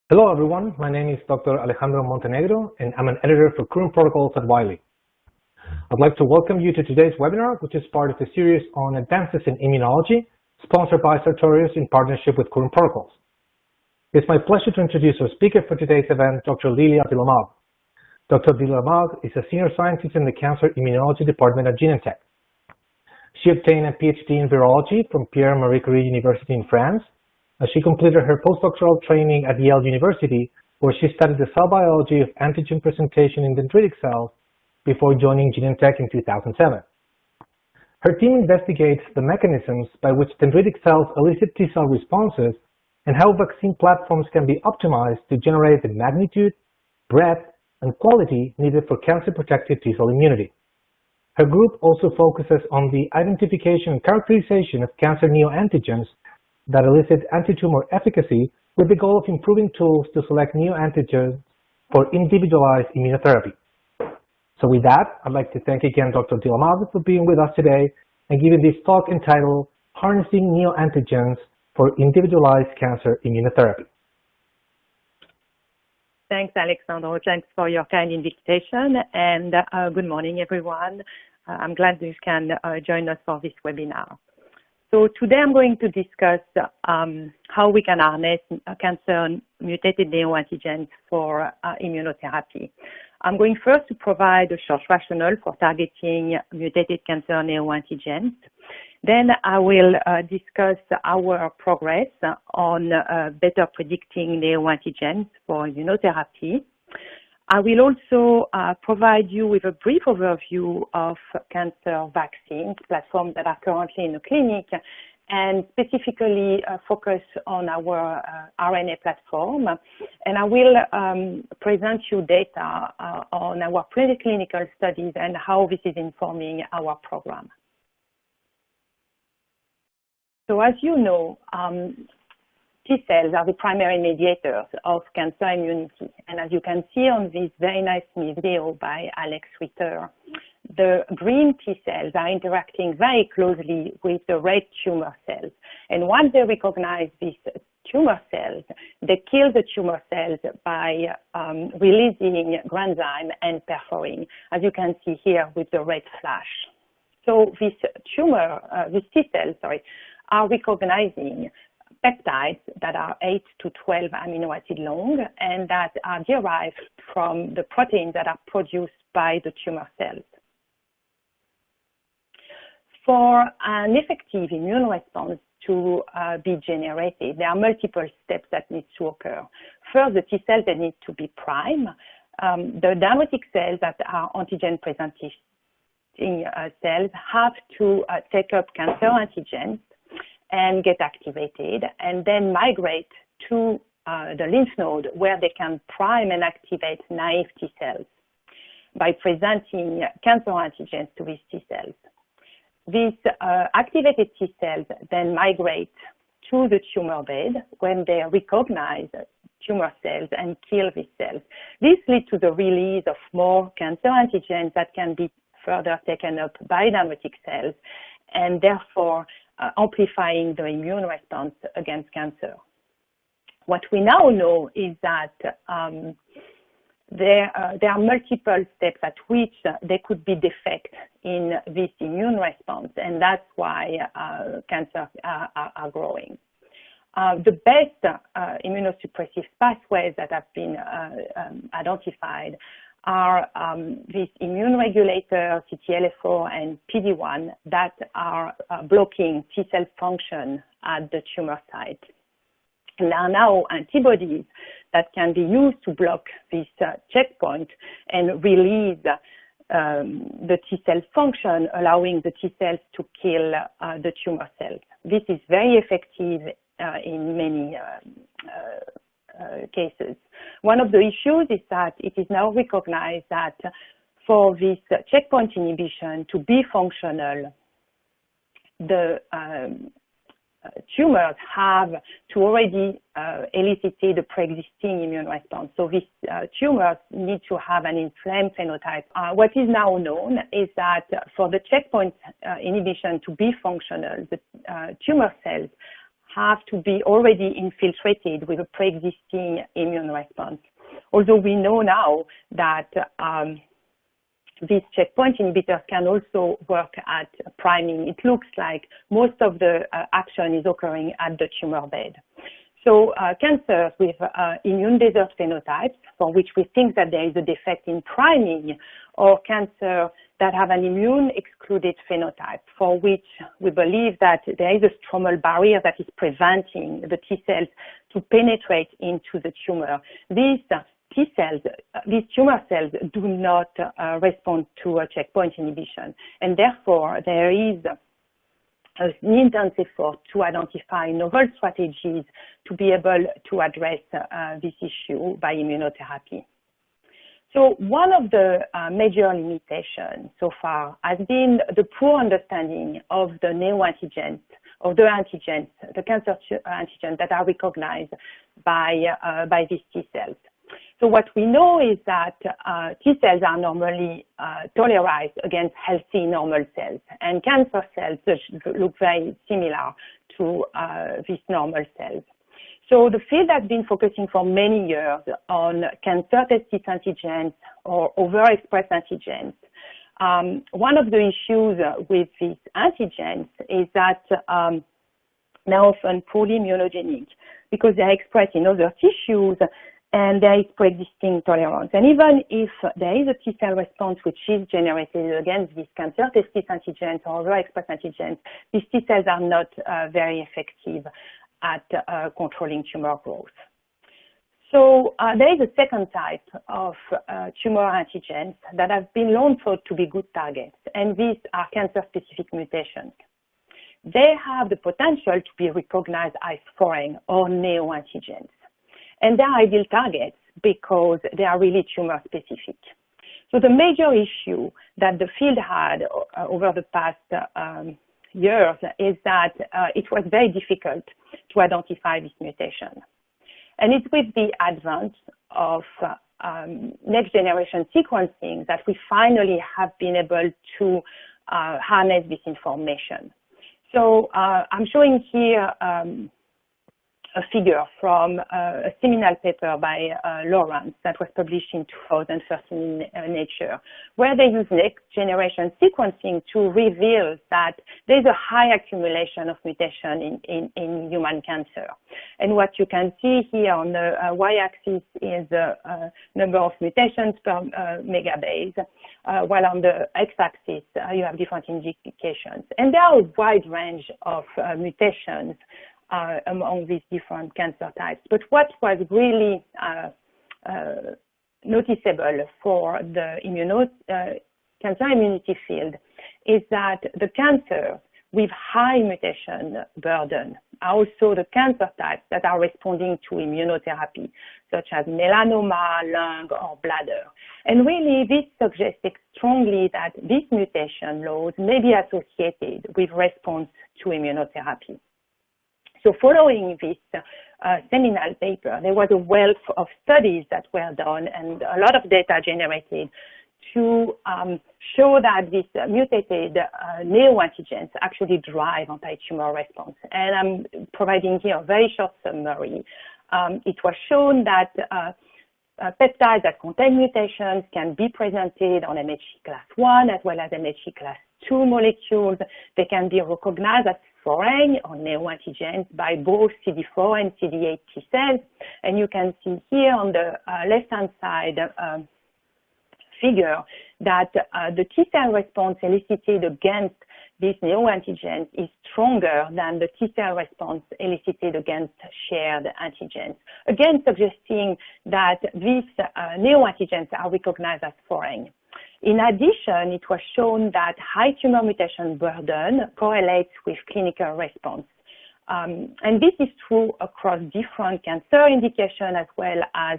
Hello everyone, my name is Dr. Alejandro Montenegro and I'm an editor for Current Protocols at Wiley. I'd like to welcome you to today's webinar, which is part of a series on advances in immunology, sponsored by Sartorius in partnership with Current Protocols. It's my pleasure to introduce our speaker for today's event, Dr. Lilia Delamarre. Dr. Delamarre is a senior scientist in the Cancer Immunology Department at Genentech. She obtained a PhD in virology from Pierre Marie Curie University in France. She completed her postdoctoral training at Yale University, where she studied the cell biology of antigen presentation in dendritic cells before joining Genentech in 2007. Her team investigates the mechanisms by which dendritic cells elicit T-cell responses and how vaccine platforms can be optimized to generate the magnitude, breadth, and quality needed for cancer-protected T-cell immunity. Her group also focuses on the identification and characterization of cancer neoantigens that elicit anti-tumor efficacy with the goal of improving tools to select neoantigens for individualized immunotherapy. So with that, I'd like to thank again Dr. Delamarre for being with us today and giving this talk entitled Harnessing Neoantigens for Individualized Cancer Immunotherapy. Thanks, Alexandro. Thanks for your kind invitation, and good morning, everyone. I'm glad you can join us for this webinar. So today I'm going to discuss how we can harness cancer-mutated neoantigens for immunotherapy. I'm going first to provide a short rationale for targeting mutated cancer neoantigens. Then I will discuss our progress on better predicting neoantigens for immunotherapy. I will also provide you with a brief overview of cancer vaccines, platforms that are currently in the clinic, and specifically focus on our RNA platform. And I will present you data on our preclinical studies and how this is informing our program. So as you know, T-cells are the primary mediators of cancer immunity. And as you can see on this very nice video by Alex Ritter, the green T-cells are interacting very closely with the red tumor cells. And once they recognize these tumor cells, they kill the tumor cells by releasing granzyme and perforin, as you can see here with the red flash. So these T-cells, are recognizing peptides that are 8 to 12 amino acid long and that are derived from the proteins that are produced by the tumor cells. For an effective immune response to be generated, there are multiple steps that need to occur. First, the T cells, they need to be primed. The dendritic cells that are antigen presenting cells have to take up cancer antigens and get activated, and then migrate to the lymph node where they can prime and activate naive T cells by presenting cancer antigens to these T cells. These activated T cells then migrate to the tumor bed when they recognize tumor cells and kill these cells. This leads to the release of more cancer antigens that can be further taken up by dendritic cells, and therefore amplifying the immune response against cancer. What we now know is that there are multiple steps at which there could be defect in this immune response, and that's why cancers are growing. The best immunosuppressive pathways that have been identified are these immune regulators, CTLA4 and PD-1, that are blocking T-cell function at the tumor site. And there are now antibodies that can be used to block this checkpoint and release the T-cell function, allowing the T-cells to kill the tumor cells. This is very effective in many cases. One of the issues is that it is now recognized that for this checkpoint inhibition to be functional, the tumors have to already elicited a pre-existing immune response. So these tumors need to have an inflamed phenotype. What is now known is that for the checkpoint inhibition to be functional, the tumor cells have to be already infiltrated with a pre-existing immune response. Although we know now that these checkpoint inhibitors can also work at priming. It looks like most of the action is occurring at the tumor bed. So cancers with immune desert phenotypes, for which we think that there is a defect in priming, or cancer that have an immune excluded phenotype, for which we believe that there is a stromal barrier that is preventing the T cells to penetrate into the tumor. These T cells, these tumor cells do not respond to a checkpoint inhibition, and therefore there is an intense effort to identify novel strategies to be able to address this issue by immunotherapy. So one of the major limitations so far has been the poor understanding of the neoantigens, or the antigens, the cancer antigens that are recognized by these T cells. So what we know is that T cells are normally tolerized against healthy normal cells, and cancer cells look very similar to these normal cells. So the field has been focusing for many years on cancer-testis antigens or overexpressed antigens. One of the issues with these antigens is that they're often poorly immunogenic because they're expressed in other tissues and there is pre-existing tolerance. And even if there is a T cell response which is generated against these cancer-testis antigens or overexpressed antigens, these T cells are not very effective at controlling tumor growth. So there is a second type of tumor antigens that have been long thought to be good targets, and these are cancer-specific mutations. They have the potential to be recognized as foreign or neoantigens, and they're ideal targets because they are really tumor-specific. So the major issue that the field had over the past years is that it was very difficult to identify this mutation. And it's with the advent of next generation sequencing that we finally have been able to harness this information. So I'm showing here a figure from a seminal paper by Lawrence that was published in 2013 in Nature, where they use next generation sequencing to reveal that there's a high accumulation of mutation in human cancer. And what you can see here on the y-axis is the number of mutations per megabase, while on the x-axis you have different indications. And there are a wide range of mutations among these different cancer types. But what was really noticeable for the cancer immunity field is that the cancers with high mutation burden are also the cancer types that are responding to immunotherapy, such as melanoma, lung, or bladder. And really, this suggests strongly that this mutation load may be associated with response to immunotherapy. So following this seminal paper, there was a wealth of studies that were done and a lot of data generated to show that these mutated neoantigens actually drive anti-tumor response. And I'm providing here a very short summary. It was shown that peptides that contain mutations can be presented on MHC class 1 as well as MHC class 2 molecules. They can be recognized as foreign or neoantigens by both CD4 and CD8 T cells. And you can see here on the left-hand side figure that the T cell response elicited against these neoantigens is stronger than the T cell response elicited against shared antigens, again suggesting that these neoantigens are recognized as foreign. In addition, it was shown that high tumor mutation burden correlates with clinical response. And this is true across different cancer indications as well as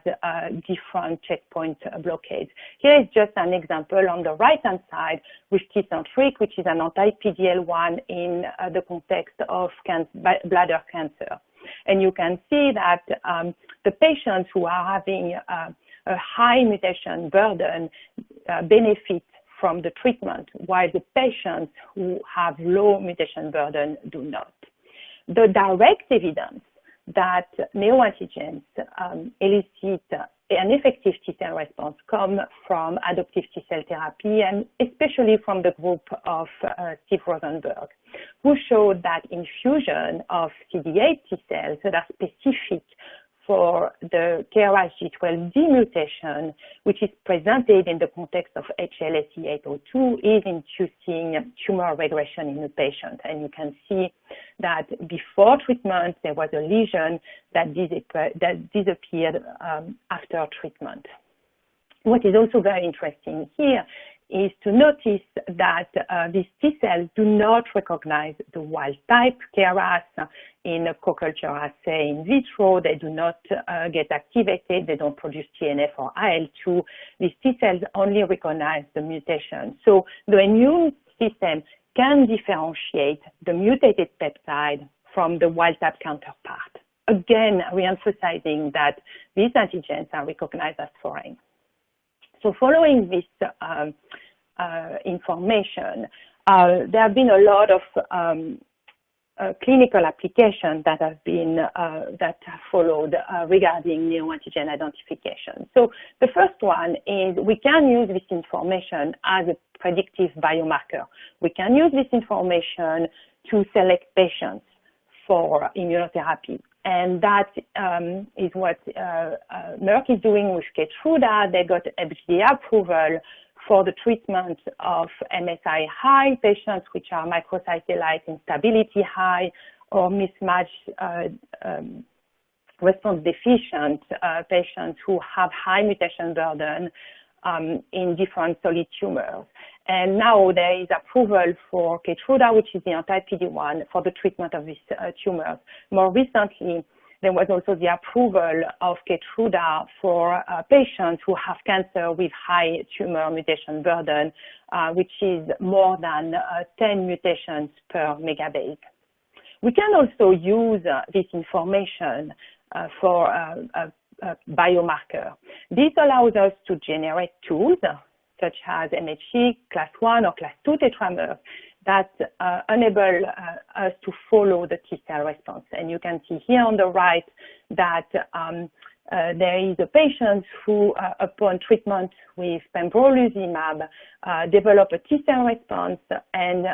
different checkpoint blockades. Here is just an example on the right-hand side with Tecentriq, which is an anti-PD-L1 in the context of bladder cancer. And you can see that the patients who are having a high mutation burden benefit from the treatment, while the patients who have low mutation burden do not. the direct evidence that neoantigens elicit an effective T-cell response come from adoptive T-cell therapy, and especially from the group of Steve Rosenberg, who showed that infusion of CD8 T-cells that are specific for the KRAS G12D mutation, which is presented in the context of HLA-C802, is inducing tumor regression in the patient. And you can see that before treatment, there was a lesion that disappeared after treatment. What is also very interesting here is to notice that these T-cells do not recognize the wild-type KRAS in a co-culture assay in vitro. They do not get activated. They don't produce TNF or IL-2. These T-cells only recognize the mutation. So the immune system can differentiate the mutated peptide from the wild-type counterpart. Again, re-emphasizing that these antigens are recognized as foreign. So following this information, there have been a lot of clinical applications that have been that have followed regarding neoantigen identification. So the first one is we can use this information as a predictive biomarker. We can use this information to select patients for immunotherapy. And that is what Merck is doing with Keytruda. They got FDA approval for the treatment of MSI high patients, which are microsatellite instability high or mismatch response deficient patients who have high mutation burden in different solid tumors. And now there is approval for Keytruda, which is the anti-PD-1 for the treatment of these tumors. More recently, there was also the approval of Keytruda for patients who have cancer with high tumor mutation burden, which is more than 10 mutations per megabase. We can also use this information for a biomarker. This allows us to generate tools such as MHC, class 1 or class 2 tetramers that enable us to follow the T-cell response. And you can see here on the right that there is a patient who, upon treatment with pembrolizumab, develop a T-cell response and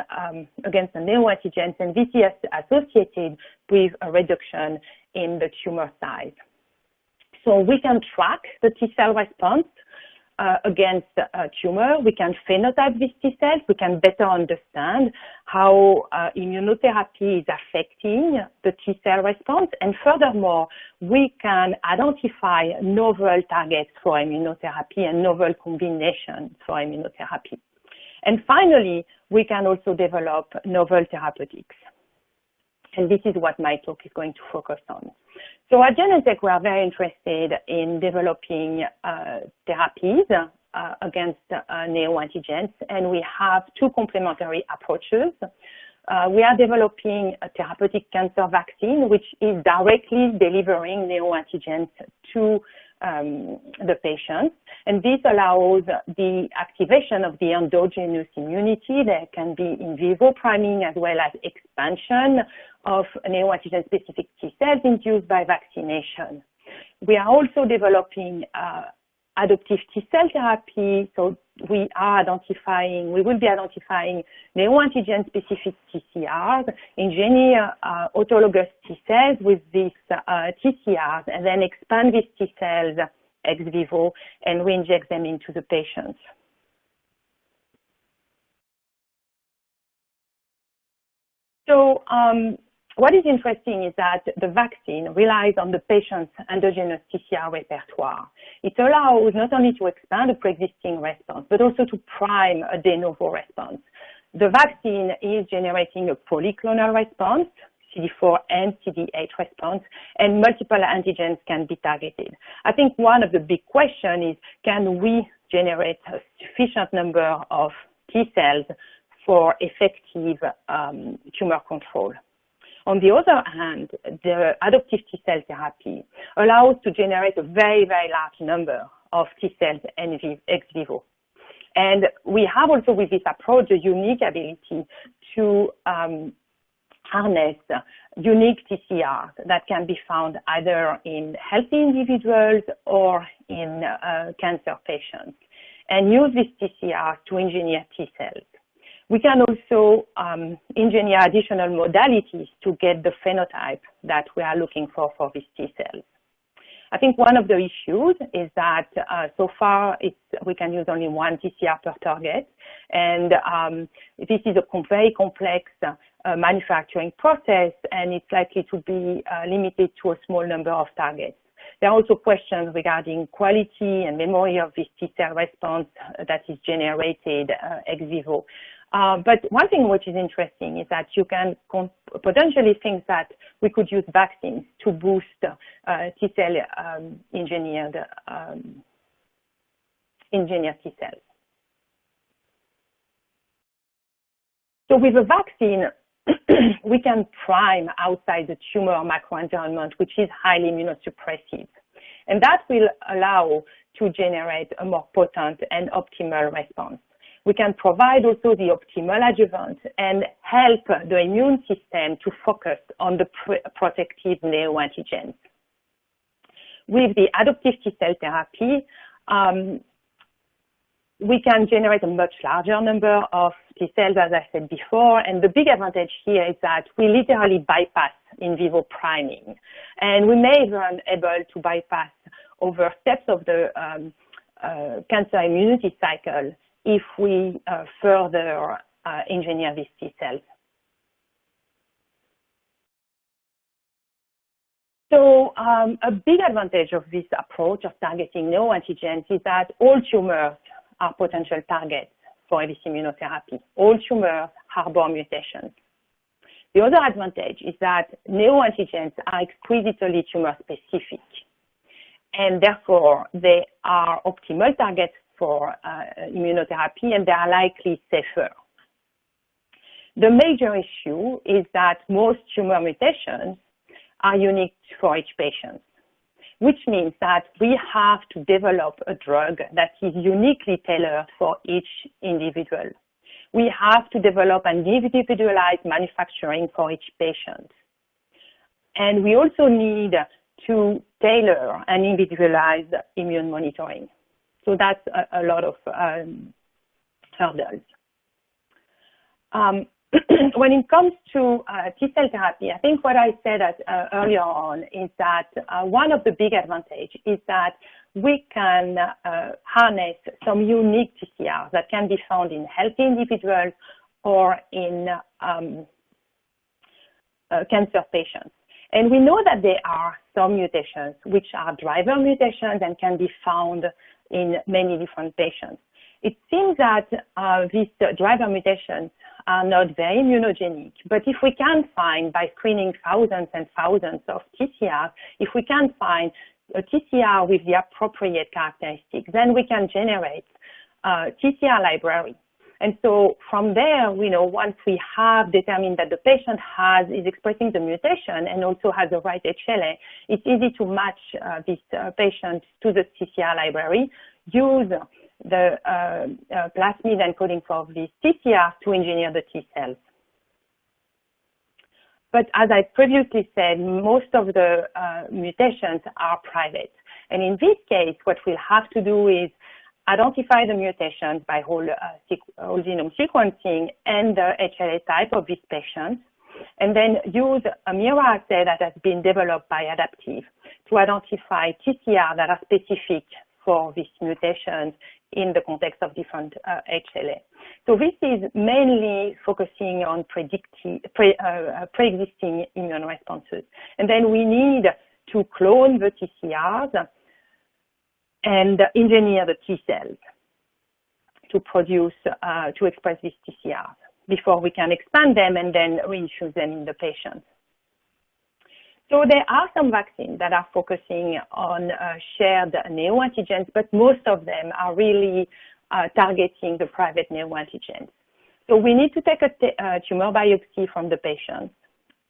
against the neoantigens, and this is associated with a reduction in the tumor size. So we can track the T-cell response against a tumor. We can phenotype these T-cells. We can better understand how immunotherapy is affecting the T-cell response. And furthermore, we can identify novel targets for immunotherapy and novel combinations for immunotherapy. And finally, we can also develop novel therapeutics. And this is what my talk is going to focus on. So at Genentech, we are very interested in developing therapies against neoantigens, and we have two complementary approaches. We are developing a therapeutic cancer vaccine, which is directly delivering neoantigens to the patients. And this allows the activation of the endogenous immunity. There can be in vivo priming as well as expansion of neoantigen-specific T-cells induced by vaccination. We are also developing adoptive T-cell therapy. So we will be identifying neoantigen-specific TCRs, engineer autologous T-cells with these TCRs, and then expand these T-cells ex vivo and reinject them into the patients. So what is interesting is that the vaccine relies on the patient's endogenous TCR repertoire. It allows not only to expand a pre-existing response, but also to prime a de novo response. The vaccine is generating a polyclonal response, CD4 and CD8 response, and multiple antigens can be targeted. I think one of the big questions is, can we generate a sufficient number of T-cells for effective tumor control? On the other hand, the adoptive T-cell therapy allows to generate a very, very large number of T-cells ex vivo. And we have also with this approach a unique ability to harness unique TCRs that can be found either in healthy individuals or in cancer patients, and use these TCRs to engineer T-cells. We can also engineer additional modalities to get the phenotype that we are looking for these T-cells. I think one of the issues is that so far we can use only one TCR per target, and this is a very complex manufacturing process, and it's likely to be limited to a small number of targets. There are also questions regarding quality and memory of this T-cell response that is generated ex vivo. But one thing which is interesting is that you can potentially think that we could use vaccines to boost T-cell engineered T-cells. So with a vaccine, we can prime outside the tumor microenvironment, which is highly immunosuppressive. And that will allow to generate a more potent and optimal response. We can provide also the optimal adjuvant and help the immune system to focus on the protective neoantigens. With the adoptive T-cell therapy, we can generate a much larger number of T-cells, as I said before, and the big advantage here is that we literally bypass in vivo priming, and we may even able to bypass over steps of the cancer immunity cycle if we further engineer these T-cells. So a big advantage of this approach of targeting neoantigens is that all tumors are potential targets for this immunotherapy. All tumors harbor mutations. The other advantage is that neoantigens are exquisitely tumor-specific, and therefore they are optimal targets for immunotherapy, and they are likely safer. The major issue is that most tumor mutations are unique for each patient, which means that we have to develop a drug that is uniquely tailored for each individual. We have to develop an individualized manufacturing for each patient. And we also need to tailor an individualized immune monitoring. So that's a lot of hurdles. When it comes to T-cell therapy, I think what I said earlier on is that one of the big advantages is that we can harness some unique TCRs that can be found in healthy individuals or in cancer patients. And we know that there are some mutations which are driver mutations and can be found in many different patients. It seems that these driver mutations are not very immunogenic, but if we can find, by screening thousands and thousands of TCRs, if we can find a TCR with the appropriate characteristics, then we can generate a TCR library. And so from there, we know once we have determined that the patient is expressing the mutation and also has the right HLA, it's easy to match this patient to the TCR library, use the plasmid encoding for these TCRs to engineer the T-cells. But as I previously said, most of the mutations are private. And in this case, what we'll have to do is identify the mutations by whole genome sequencing and the HLA type of these patients, and then use a mirror assay that has been developed by Adaptive to identify TCR that are specific for these mutations in the context of different HLA. So this is mainly focusing on pre-existing immune responses. And then we need to clone the TCRs and engineer the T-cells to produce, to express these TCRs before we can expand them and then reinfuse them in the patients. So there are some vaccines that are focusing on shared neoantigens, but most of them are really targeting the private neoantigens. So we need to take a tumor biopsy from the patient,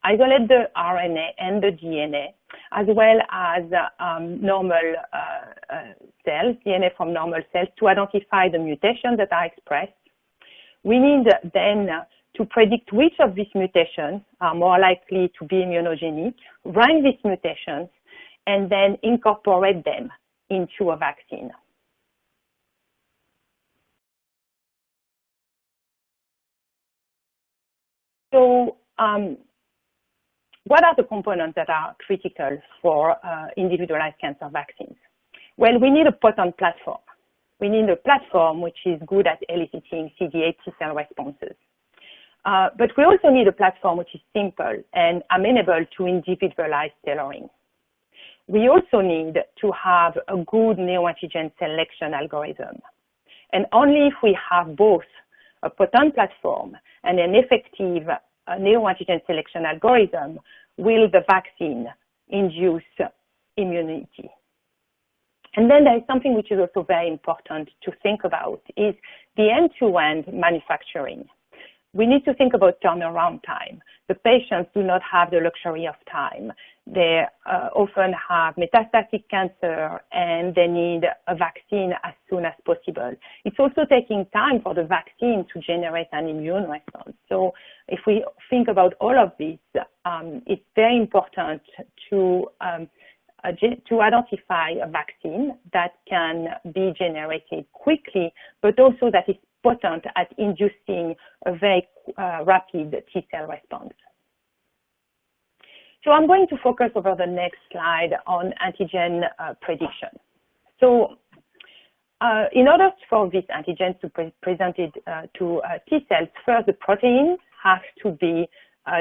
isolate the RNA and the DNA, as well as normal cells, DNA from normal cells, to identify the mutations that are expressed. We need then to predict which of these mutations are more likely to be immunogenic, rank these mutations, and then incorporate them into a vaccine. So what are the components that are critical for individualized cancer vaccines? Well, we need a potent platform. We need a platform which is good at eliciting CD8 T-cell responses. But we also need a platform which is simple and amenable to individualized tailoring. We also need to have a good neoantigen selection algorithm. And only if we have both a potent platform and an effective neoantigen selection algorithm will the vaccine induce immunity. And then there is something which is also very important to think about is the end-to-end manufacturing. We need to think about turnaround time. The patients do not have the luxury of time. They often have metastatic cancer and they need a vaccine as soon as possible. It's also taking time for the vaccine to generate an immune response. So if we think about all of this, it's very important to identify a vaccine that can be generated quickly, but also that is potent at inducing a very rapid T-cell response. So I'm going to focus over the next slide on antigen prediction. So in order for these antigens to be presented to T-cells, first the proteins have to be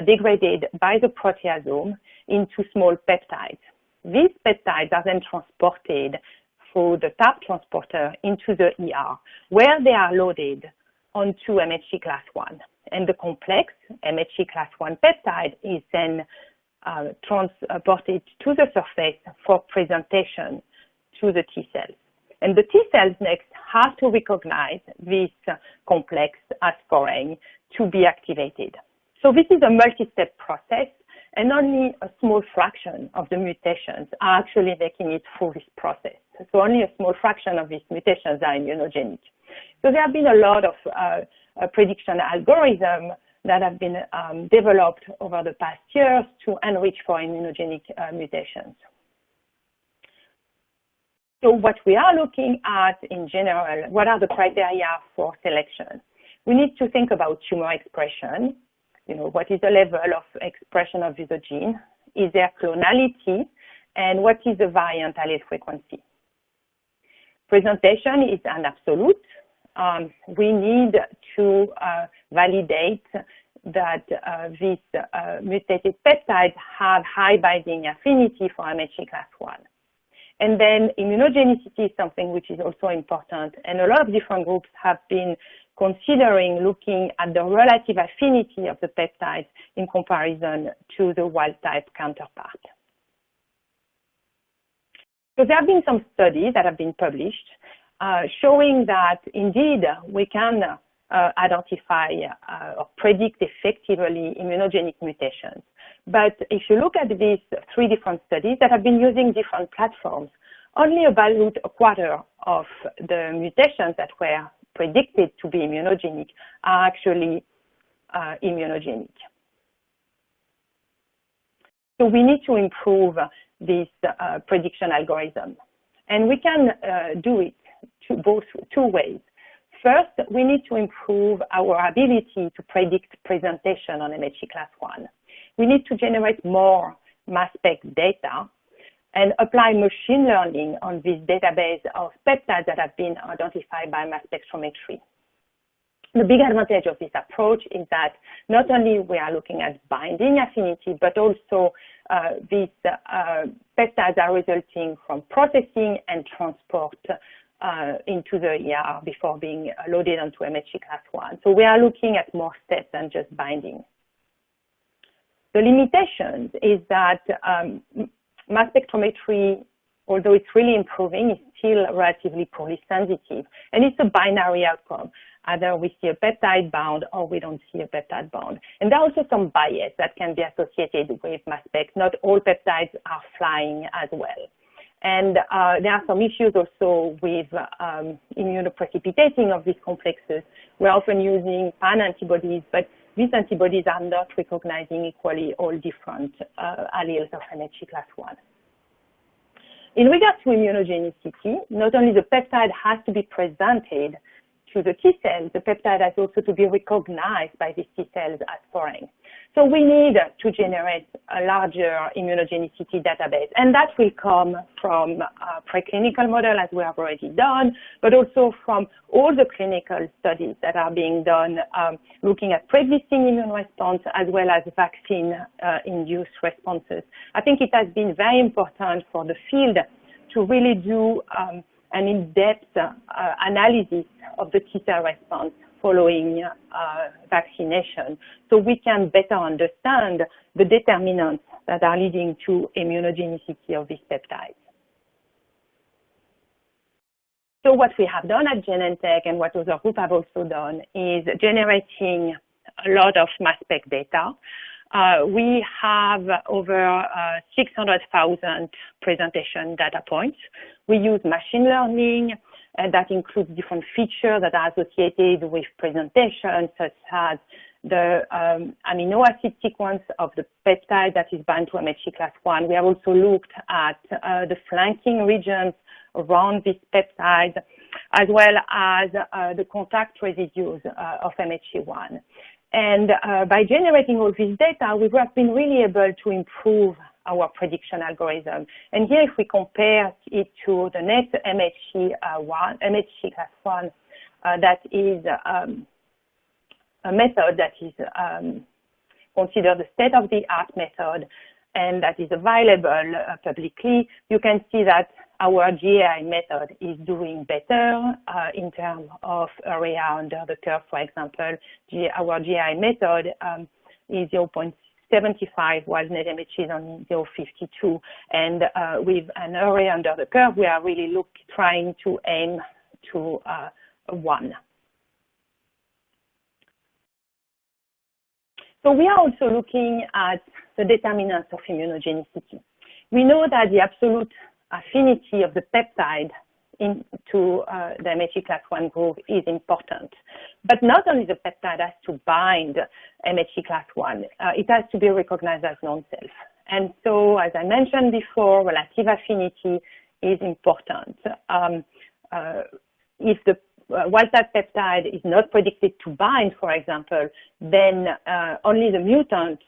degraded by the proteasome into small peptides. These peptides are then transported through the TAP transporter into the ER, where they are loaded onto MHC class 1. And the complex MHC class 1 peptide is then transported to the surface for presentation to the T-cells. And the T-cells next have to recognize this complex as foreign to be activated. So this is a multi-step process, and only a small fraction of the mutations are actually making it through this process. So only a small fraction of these mutations are immunogenic. So there have been a lot of prediction algorithms that have been developed over the past years to enrich for immunogenic mutations. So what we are looking at in general, what are the criteria for selection? We need to think about tumor expression. You know, what is the level of expression of the gene? Is there clonality? And what is the variant allele frequency? Presentation is an absolute. We need to validate that these mutated peptides have high binding affinity for MHC class 1. And then immunogenicity is something which is also important. And a lot of different groups have been considering looking at the relative affinity of the peptides in comparison to the wild-type counterpart. So there have been some studies that have been published showing that indeed we can identify or predict effectively immunogenic mutations. But if you look at these 3 different studies that have been using different platforms, only about a quarter of the mutations that were predicted to be immunogenic are actually immunogenic. So we need to improve this prediction algorithm. And we can do it two ways. First, we need to improve our ability to predict presentation on MHC class 1. We need to generate more mass spec data and apply machine learning on this database of peptides that have been identified by mass spectrometry. The big advantage of this approach is that not only we are looking at binding affinity, but also these peptides are resulting from processing and transport into the ER before being loaded onto MHC class 1. So we are looking at more steps than just binding. The limitations is that mass spectrometry, although it's really improving, is still relatively poorly sensitive. And it's a binary outcome. Either we see a peptide bound or we don't see a peptide bound. And there are also some bias that can be associated with mass spec. Not all peptides are flying as well. And there are some issues also with immunoprecipitating of these complexes. We're often using pan antibodies, but these antibodies are not recognizing equally all different alleles of MHC class I. In regard to immunogenicity, not only the peptide has to be presented to the T cells, the peptide has also to be recognized by these T cells as foreign. So we need to generate a larger immunogenicity database, and that will come from preclinical model, as we have already done, but also from all the clinical studies that are being done looking at pre-existing immune response as well as vaccine-induced responses. I think it has been very important for the field to really do an in-depth analysis of the T-cell response following vaccination, so we can better understand the determinants that are leading to immunogenicity of these peptides. So what we have done at Genentech and what other groups have also done is generating a lot of mass spec data. We have over 600,000 presentation data points. We use machine learning, and that includes different features that are associated with presentation, such as the amino acid sequence of the peptide that is bound to MHC class I. We have also looked at the flanking regions around this peptide, as well as the contact residues of MHC1. And by generating all this data, we have been really able to improve our prediction algorithm. And here, if we compare it to the next MHC class I, that is a method that is considered the state-of-the-art method and that is available publicly, you can see that our GAI method is doing better in terms of area under the curve. For example, our GAI method is 0.75, while net MHC is only 0.52. And with an area under the curve, we are really trying to aim to 1. So we are also looking at the determinants of immunogenicity. We know that the absolute affinity of the peptide into the MHC class I group is important. But not only the peptide has to bind MHC class I, it has to be recognized as non-self. And so, as I mentioned before, relative affinity is important. If the wild-type peptide is not predicted to bind, for example, then only the mutant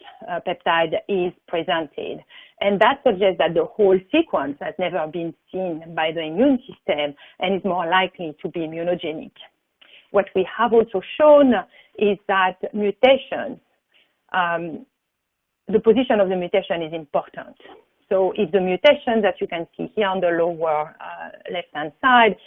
peptide is presented. And that suggests that the whole sequence has never been seen by the immune system and is more likely to be immunogenic. What we have also shown is that mutations, the position of the mutation is important. So if the mutation that you can see here on the lower left-hand side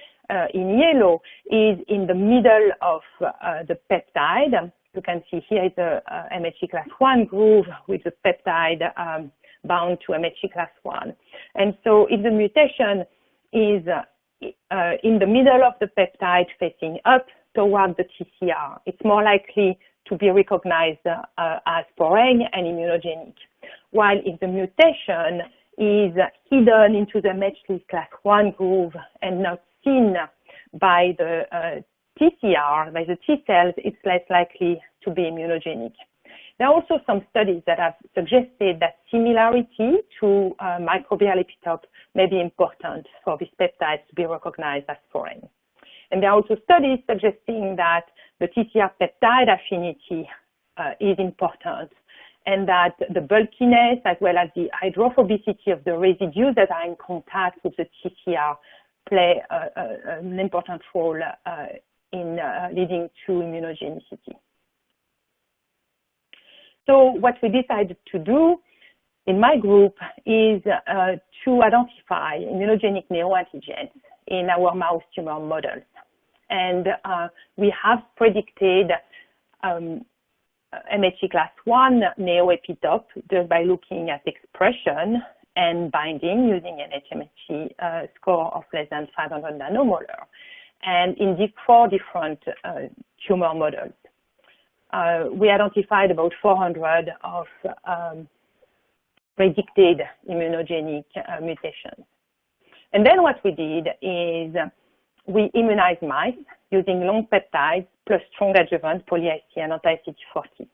in yellow is in the middle of the peptide, you can see here is the MHC class I groove with the peptide bound to MHC class I. And so if the mutation is in the middle of the peptide facing up toward the TCR, it's more likely to be recognized as foreign and immunogenic. While if the mutation is hidden into the MHC class I groove and not seen by the TCR, by the T cells, it's less likely to be immunogenic. There are also some studies that have suggested that similarity to microbial epitope may be important for these peptides to be recognized as foreign. And there are also studies suggesting that the TCR peptide affinity is important, and that the bulkiness as well as the hydrophobicity of the residues that are in contact with the TCR play an important role in leading to immunogenicity. So what we decided to do in my group is to identify immunogenic neoantigens in our mouse tumor models. And we have predicted MHC class I neoepitope just by looking at expression and binding using an HMHC score of less than 500 nanomolar, and in 4 different tumor models. We identified about 400 of predicted immunogenic mutations. And then what we did is we immunized mice using long peptides plus strong adjuvant poly-IC and anti-CD4 T.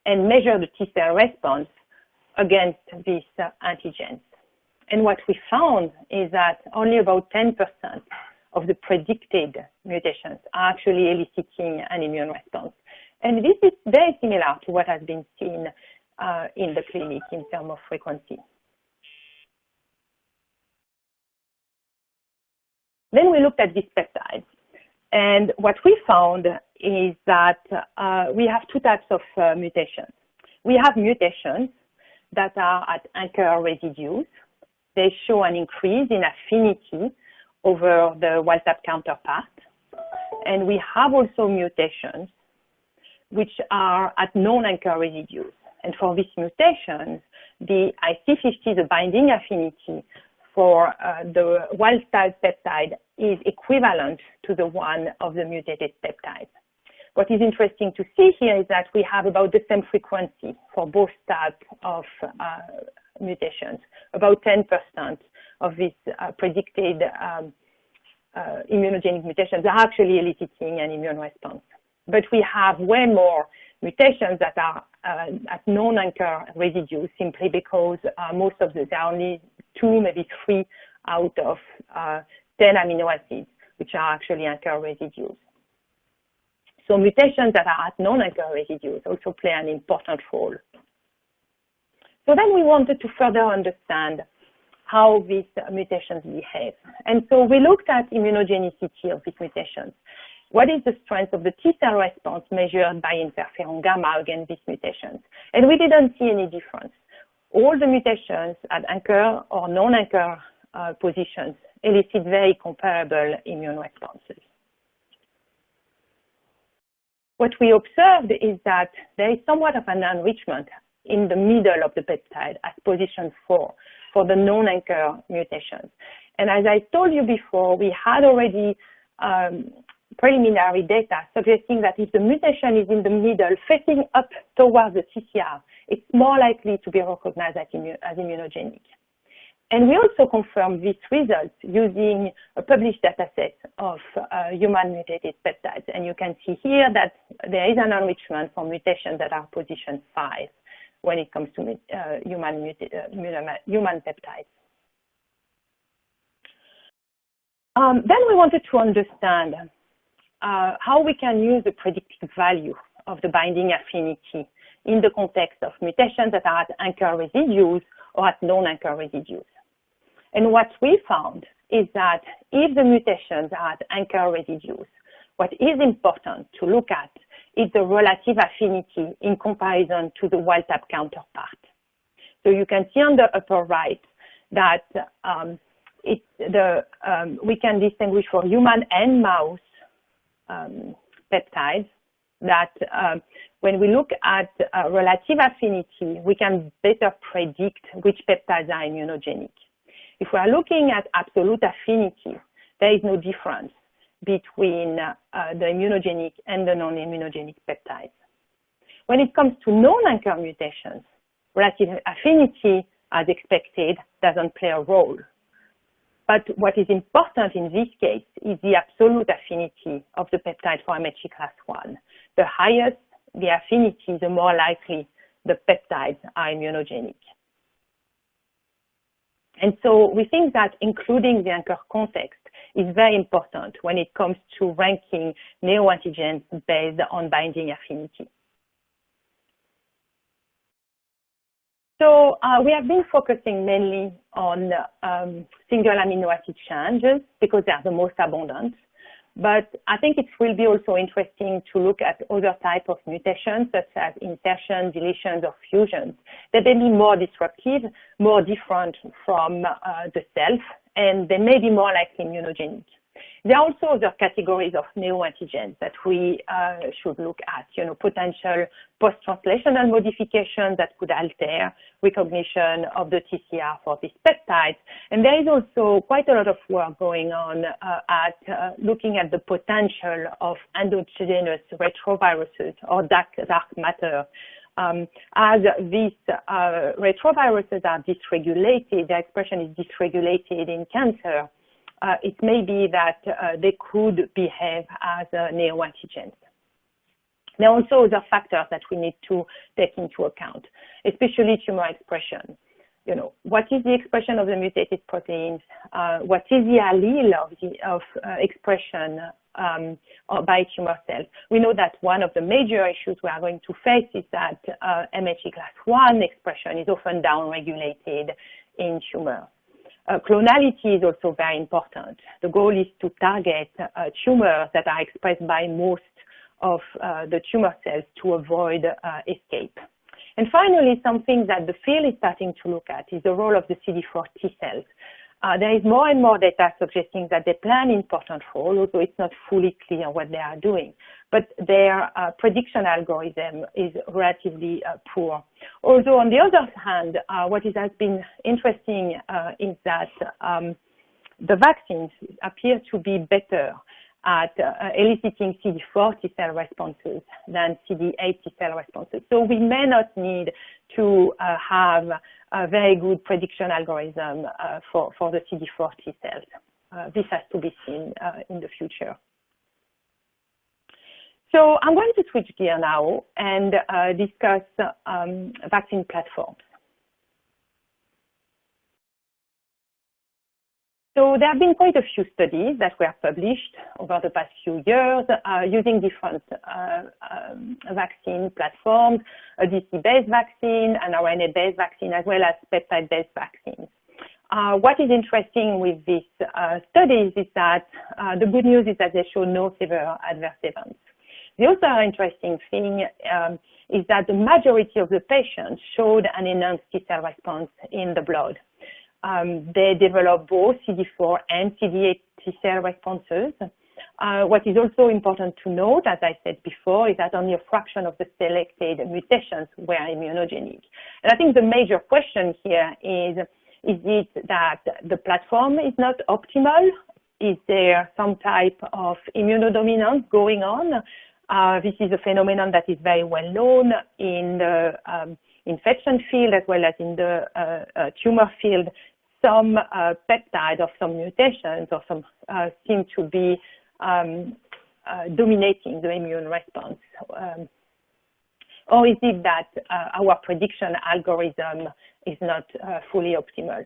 and measure the T-cell response against these antigens. And what we found is that only about 10% of the predicted mutations are actually eliciting an immune response. And this is very similar to what has been seen in the clinic in terms of frequency. Then we looked at these peptides. And what we found is that we have two types of mutations. We have mutations that are at anchor residues. They show an increase in affinity over the wild-type counterpart. And we have also mutations which are at non-anchor residues. And for these mutations, the IC50, the binding affinity for the wild-type peptide, is equivalent to the one of the mutated peptide. What is interesting to see here is that we have about the same frequency for both types of mutations. About 10% of these predicted immunogenic mutations are actually eliciting an immune response. But we have way more mutations that are at non-anchor residues simply because most of them are only 2, maybe 3 out of 10 amino acids, which are actually anchor residues. So mutations that are at non-anchor residues also play an important role. So then we wanted to further understand how these mutations behave. And so we looked at immunogenicity of these mutations. What is the strength of the T-cell response measured by interferon gamma against these mutations? And we didn't see any difference. All the mutations at anchor or non-anchor positions elicit very comparable immune responses. What we observed is that there is somewhat of an enrichment in the middle of the peptide at position 4 for the non-anchor mutations. And as I told you before, we had already preliminary data suggesting that if the mutation is in the middle, facing up towards the TCR, it's more likely to be recognized as immunogenic. And we also confirmed these results using a published dataset of human mutated peptides. And you can see here that there is an enrichment for mutations that are position 5 when it comes to human peptides. Then we wanted to understand how we can use the predictive value of the binding affinity in the context of mutations that are at anchor residues or at non-anchor residues. And what we found is that if the mutations are at anchor residues, what is important to look at is the relative affinity in comparison to the wild-type counterpart. So you can see on the upper right that we can distinguish for human and mouse peptides that when we look at relative affinity, we can better predict which peptides are immunogenic. If we are looking at absolute affinity, there is no difference between the immunogenic and the non-immunogenic peptides. When it comes to non-anchor mutations, relative affinity, as expected, doesn't play a role. But what is important in this case is the absolute affinity of the peptide for MHC class 1. The higher the affinity, the more likely the peptides are immunogenic. And so we think that including the anchor context is very important when it comes to ranking neoantigens based on binding affinity. So we have been focusing mainly on single amino acid changes because they are the most abundant. But I think it will be also interesting to look at other types of mutations, such as insertions, deletions, or fusions. They may be more disruptive, more different from the self, and they may be more likely immunogenic. There are also other categories of neoantigens that we should look at, potential post-translational modifications that could alter recognition of the TCR for these peptides. And there is also quite a lot of work going on at looking at the potential of endogenous retroviruses or dark matter. As these retroviruses are dysregulated, their expression is dysregulated in cancer, it may be that they could behave as neoantigens. There are also other factors that we need to take into account, especially tumor expression. You know, what is the expression of the mutated proteins? What is the allele of expression by tumor cells? We know that one of the major issues we are going to face is that MHC class I expression is often downregulated in tumor. Clonality is also very important. The goal is to target tumors that are expressed by most of the tumor cells to avoid escape. And finally, something that the field is starting to look at is the role of the CD4 Tcells. There is more and more data suggesting that they play an important role, although it's not fully clear what they are doing. But their prediction algorithm is relatively poor. Although, on the other hand, what has been interesting is that the vaccines appear to be better at eliciting CD4 T-cell responses than CD8 T-cell responses. So we may not need to have a very good prediction algorithm for the CD4 T-cells. This has to be seen in the future. So I'm going to switch gear now and discuss vaccine platforms. So there have been quite a few studies that were published over the past few years using different vaccine platforms, a DC-based vaccine, an RNA-based vaccine, as well as peptide-based vaccines. What is interesting with these studies is that the good news is that they show no severe adverse events. The other interesting thing is that the majority of the patients showed an enhanced T-cell response in the blood. They develop both CD4 and CD8 T-cell responses. What is also important to note, as I said before, is that only a fraction of the selected mutations were immunogenic. And I think the major question here is it that the platform is not optimal? Is there some type of immunodominance going on? This is a phenomenon that is very well known in the infection field as well as in the tumor field. Some peptide of some mutations or some seem to be dominating the immune response. Or is it that our prediction algorithm is not fully optimal?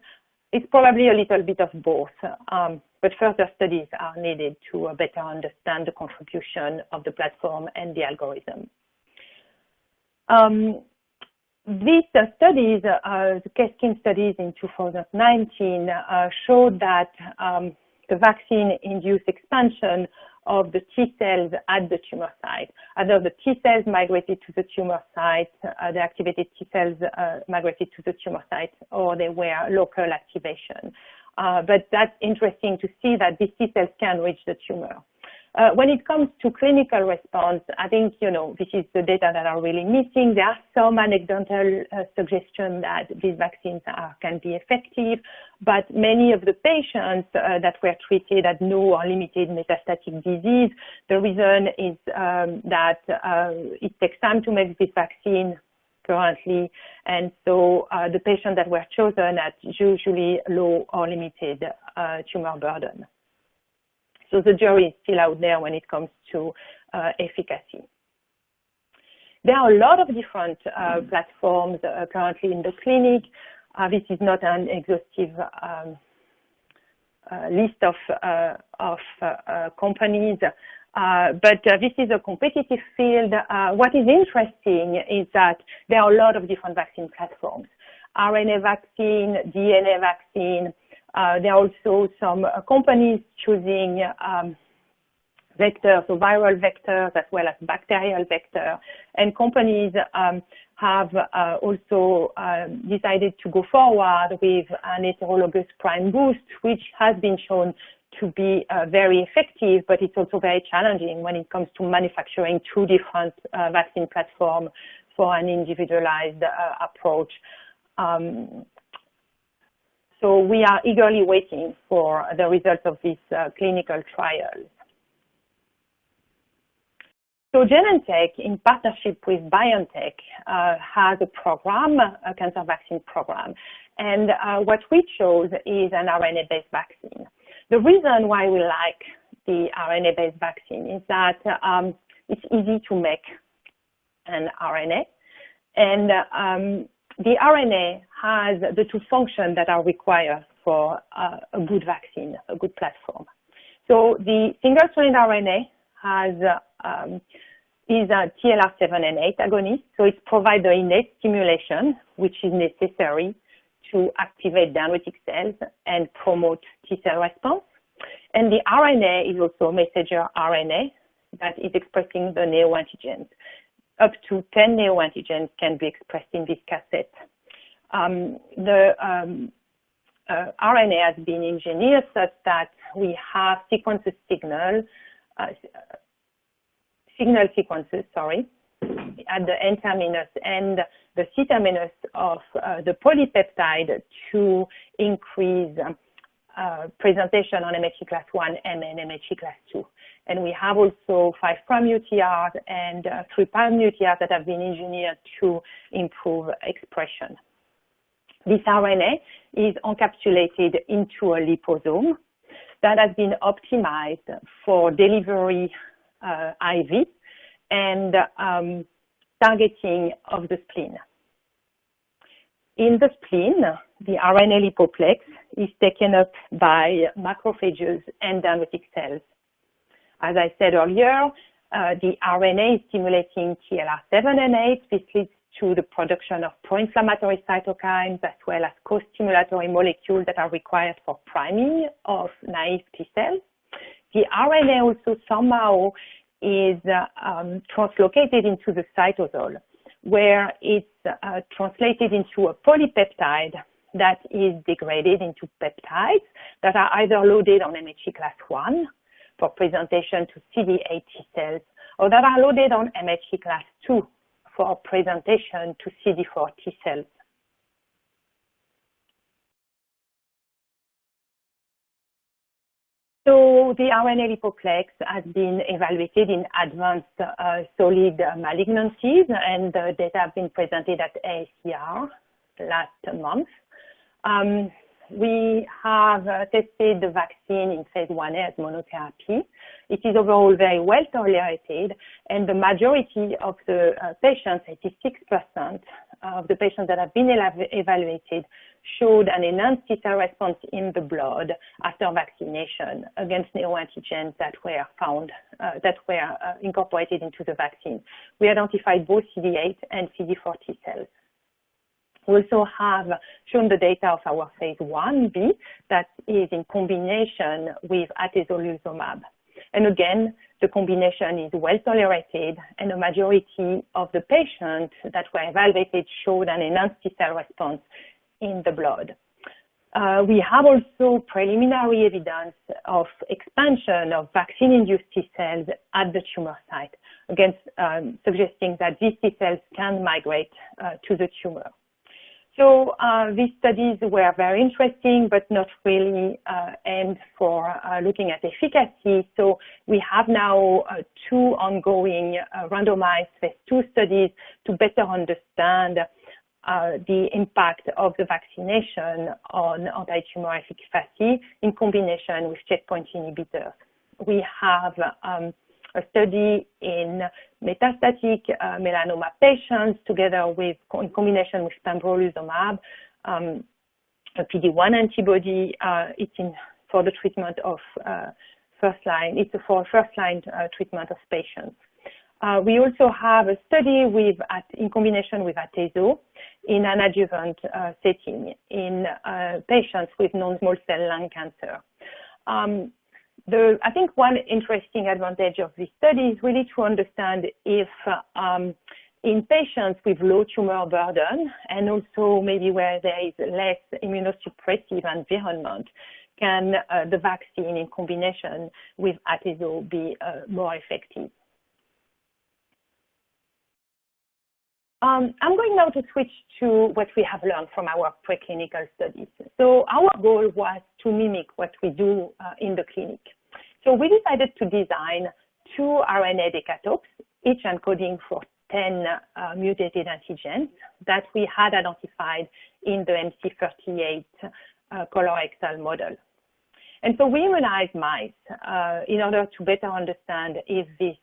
It's probably a little bit of both, but further studies are needed to better understand the contribution of the platform and the algorithm. These studies, the Keskin studies in 2019, showed that the vaccine induced expansion of the T cells at the tumor site. Either the T cells migrated to the tumor site, the activated T cells migrated to the tumor site, or they were local activation. But that's interesting to see that these T cells can reach the tumor. When it comes to clinical response, I think, this is the data that are really missing. There are some anecdotal suggestions that these vaccines can be effective, but many of the patients that were treated had no or limited metastatic disease. The reason is that it takes time to make this vaccine currently, and so the patients that were chosen had usually low or limited tumor burden. So the jury is still out there when it comes to efficacy. There are a lot of different platforms currently in the clinic. This is not an exhaustive list of companies, but this is a competitive field. What is interesting is that there are a lot of different vaccine platforms. RNA vaccine, DNA vaccine. There are also some companies choosing vectors, so viral vectors as well as bacterial vector, and companies have also decided to go forward with an heterologous prime boost, which has been shown to be very effective, but it's also very challenging when it comes to manufacturing two different vaccine platforms for an individualized approach. So we are eagerly waiting for the results of these clinical trials. So Genentech, in partnership with BioNTech, has a program, a cancer vaccine program. And what we chose is an RNA-based vaccine. The reason why we like the RNA-based vaccine is that it's easy to make. and RNA. And the RNA has the two functions that are required for a good vaccine, a good platform. So the single-stranded RNA is a TLR7 agonist, so it provides the innate stimulation which is necessary to activate dendritic cells and promote T-cell response. And the RNA is also a messenger RNA that is expressing the neoantigens. Up to 10 neoantigens can be expressed in this cassette. The RNA has been engineered such that we have signal sequences, at the N-terminus and the C-terminus of the polypeptide to increase presentation on MHC class 1 and MHC class 2. And we have also 5' UTRs and 3' UTRs that have been engineered to improve expression. This RNA is encapsulated into a liposome that has been optimized for delivery IV and targeting of the spleen. In the spleen, the RNA lipoplex is taken up by macrophages and dendritic cells. As I said earlier, the RNA is stimulating TLR7 and 8. This leads to the production of pro-inflammatory cytokines as well as co-stimulatory molecules that are required for priming of naive T cells. The RNA also somehow is translocated into the cytosol, where it's translated into a polypeptide that is degraded into peptides that are either loaded on MHC class 1 for presentation to CD8 T cells, or that are loaded on MHC class 2 for presentation to CD4 T cells. So the RNA lipoplex has been evaluated in advanced solid malignancies, and the data have been presented at AACR last month. We have tested the vaccine in phase 1A as monotherapy. It is overall very well tolerated, and the majority of the patients, 86% of the patients that have been evaluated, showed an enhanced T-cell response in the blood after vaccination against neoantigens that were found, that were incorporated into the vaccine. We identified both CD8 and CD4 T cells. We also have shown the data of our phase 1B that is in combination with atezolizumab. And again, the combination is well tolerated, and the majority of the patients that were evaluated showed an enhanced T-cell response in the blood. We have also preliminary evidence of expansion of vaccine-induced T cells at the tumor site, again, suggesting that these T cells can migrate to the tumor. So these studies were very interesting, but not really aimed for looking at efficacy. So we have now 2 ongoing randomized phase 2 studies to better understand the impact of the vaccination on anti-tumor efficacy in combination with checkpoint inhibitors. We have a study in metastatic melanoma patients together with, in combination with pembrolizumab, a PD-1 antibody. It's for the treatment of first-line. It's for first-line treatment of patients. We also have a study in combination with atezo in an adjuvant setting in patients with non-small cell lung cancer. I think one interesting advantage of this study is really to understand if in patients with low tumor burden and also maybe where there is less immunosuppressive environment, can the vaccine in combination with atezo be more effective? I'm going now to switch to what we have learned from our preclinical studies. So our goal was to mimic what we do in the clinic. So we decided to design 2 RNA decatopes, each encoding for 10 mutated antigens that we had identified in the MC38 colorectal model. And so we immunized mice in order to better understand if these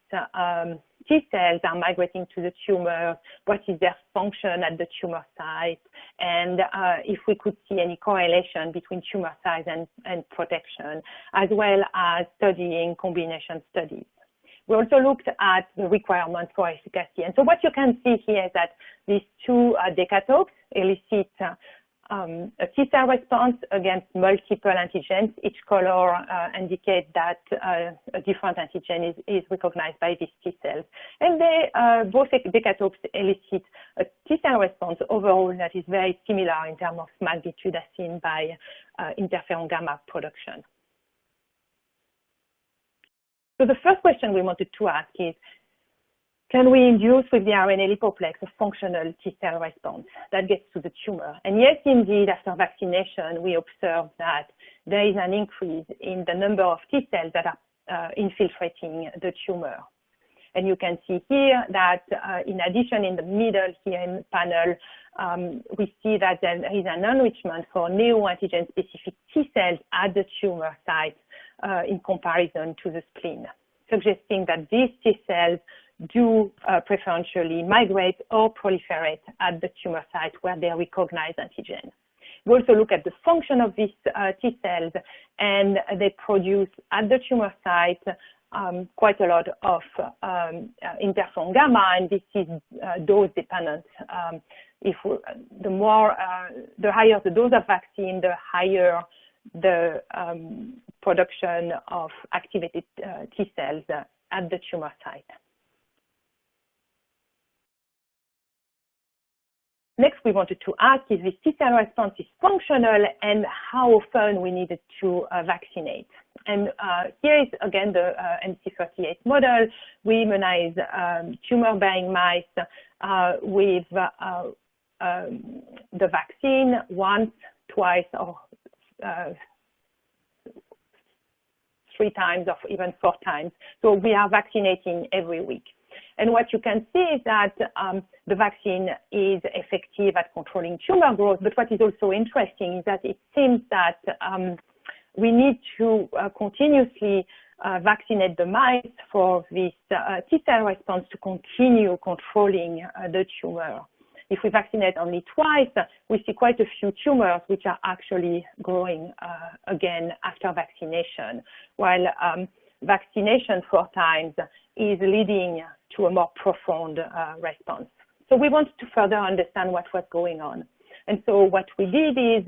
T cells are migrating to the tumor, what is their function at the tumor site, and if we could see any correlation between tumor size and protection, as well as studying combination studies. We also looked at the requirement for efficacy. And so what you can see here is that these two decatopes elicit a T-cell response against multiple antigens. Each color indicates that a different antigen is recognized by these T-cells. And they, both decatopes elicit a T-cell response overall that is very similar in terms of magnitude as seen by interferon gamma production. So the first question we wanted to ask is, can we induce with the RNA-LPX a functional T-cell response that gets to the tumor? And yes, indeed, after vaccination, we observed that there is an increase in the number of T-cells that are infiltrating the tumor. And you can see here that in addition, in the middle here in the panel, we see that there is an enrichment for neoantigen specific T-cells at the tumor site in comparison to the spleen, suggesting that these T-cells do preferentially migrate or proliferate at the tumor site where they recognize antigen. We also look at the function of these T-cells, and they produce at the tumor site quite a lot of interferon gamma, and this is dose dependent. The higher the dose of vaccine, the higher the production of activated T-cells at the tumor site. Next, we wanted to ask if this T-cell response is functional and how often we needed to vaccinate. And here is again the MC38 model. We immunize tumor-bearing mice with the vaccine once, twice, or 3 times, or even 4 times. So we are vaccinating every week. And what you can see is that the vaccine is effective at controlling tumor growth. But what is also interesting is that it seems that we need to continuously vaccinate the mice for this T-cell response to continue controlling the tumor. If we vaccinate only twice, we see quite a few tumors which are actually growing again after vaccination, while vaccination 4 times is leading to a more profound response. So we wanted to further understand what was going on. And so what we did is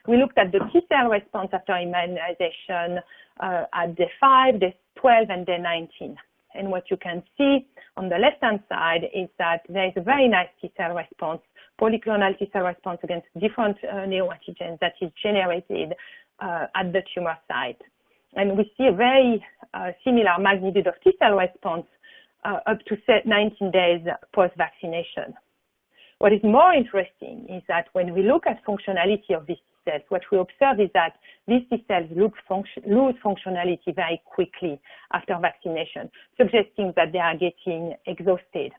we looked at the T-cell response after immunization at day 5, day 12, and day 19. And what you can see on the left-hand side is that there is a very nice T-cell response, polyclonal T-cell response against different neoantigens that is generated at the tumor site. And we see a very similar magnitude of T-cell response up to 19 days post-vaccination. What is more interesting is that when we look at functionality of these T-cells, what we observe is that these T-cells lose functionality very quickly after vaccination, suggesting that they are getting exhausted.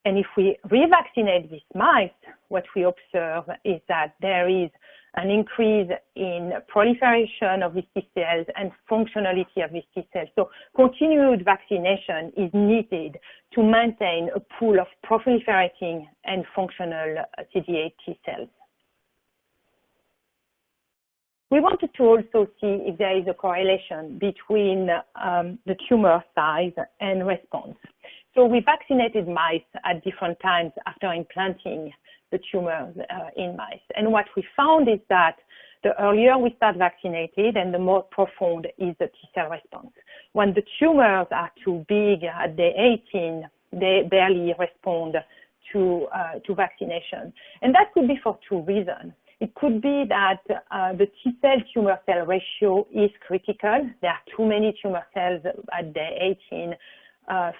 And if we revaccinate these mice, what we observe is that there is an increase in proliferation of these T-cells and functionality of these T-cells. So continued vaccination is needed to maintain a pool of proliferating and functional CD8 T-cells. We wanted to also see if there is a correlation between the tumor size and response. So we vaccinated mice at different times after implanting the tumors in mice. And what we found is that the earlier we start vaccinated and the more profound is the T-cell response. When the tumors are too big at day 18, they barely respond to vaccination. And that could be for 2 reasons. It could be that the T-cell tumor cell ratio is critical. There are too many tumor cells at day 18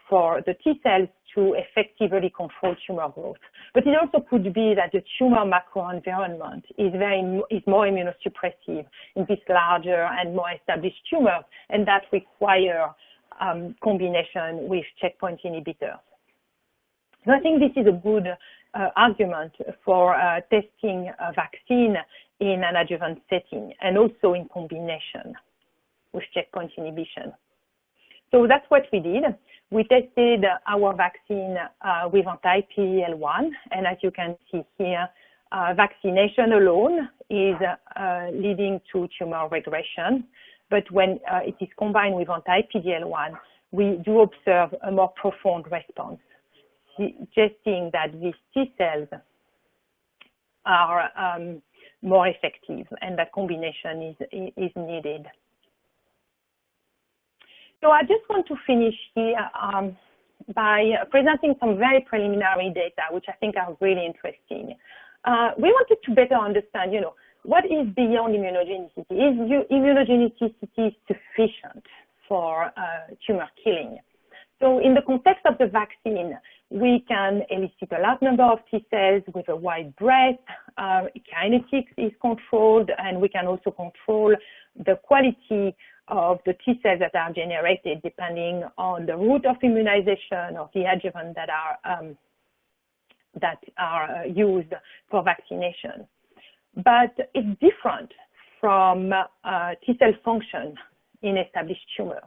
for the T-cells to effectively control tumor growth. But it also could be that the tumor microenvironment is more immunosuppressive in this larger and more established tumors, and that require combination with checkpoint inhibitors. So I think this is a good argument for testing a vaccine in an adjuvant setting and also in combination with checkpoint inhibition. So that's what we did. We tested our vaccine with anti-PD-L1, and as you can see here, vaccination alone is leading to tumor regression. But when it is combined with anti-PD-L1, we do observe a more profound response, suggesting that these T-cells are more effective and that combination is needed. So I just want to finish here by presenting some very preliminary data, which I think are really interesting. We wanted to better understand, what is beyond immunogenicity? Is immunogenicity sufficient for tumor killing? So in the context of the vaccine, we can elicit a large number of T cells with a wide breadth. Kinetics is controlled, and we can also control the quality of the T cells that are generated depending on the route of immunization or the adjuvant that are used for vaccination. But it's different from T cell function in established tumors.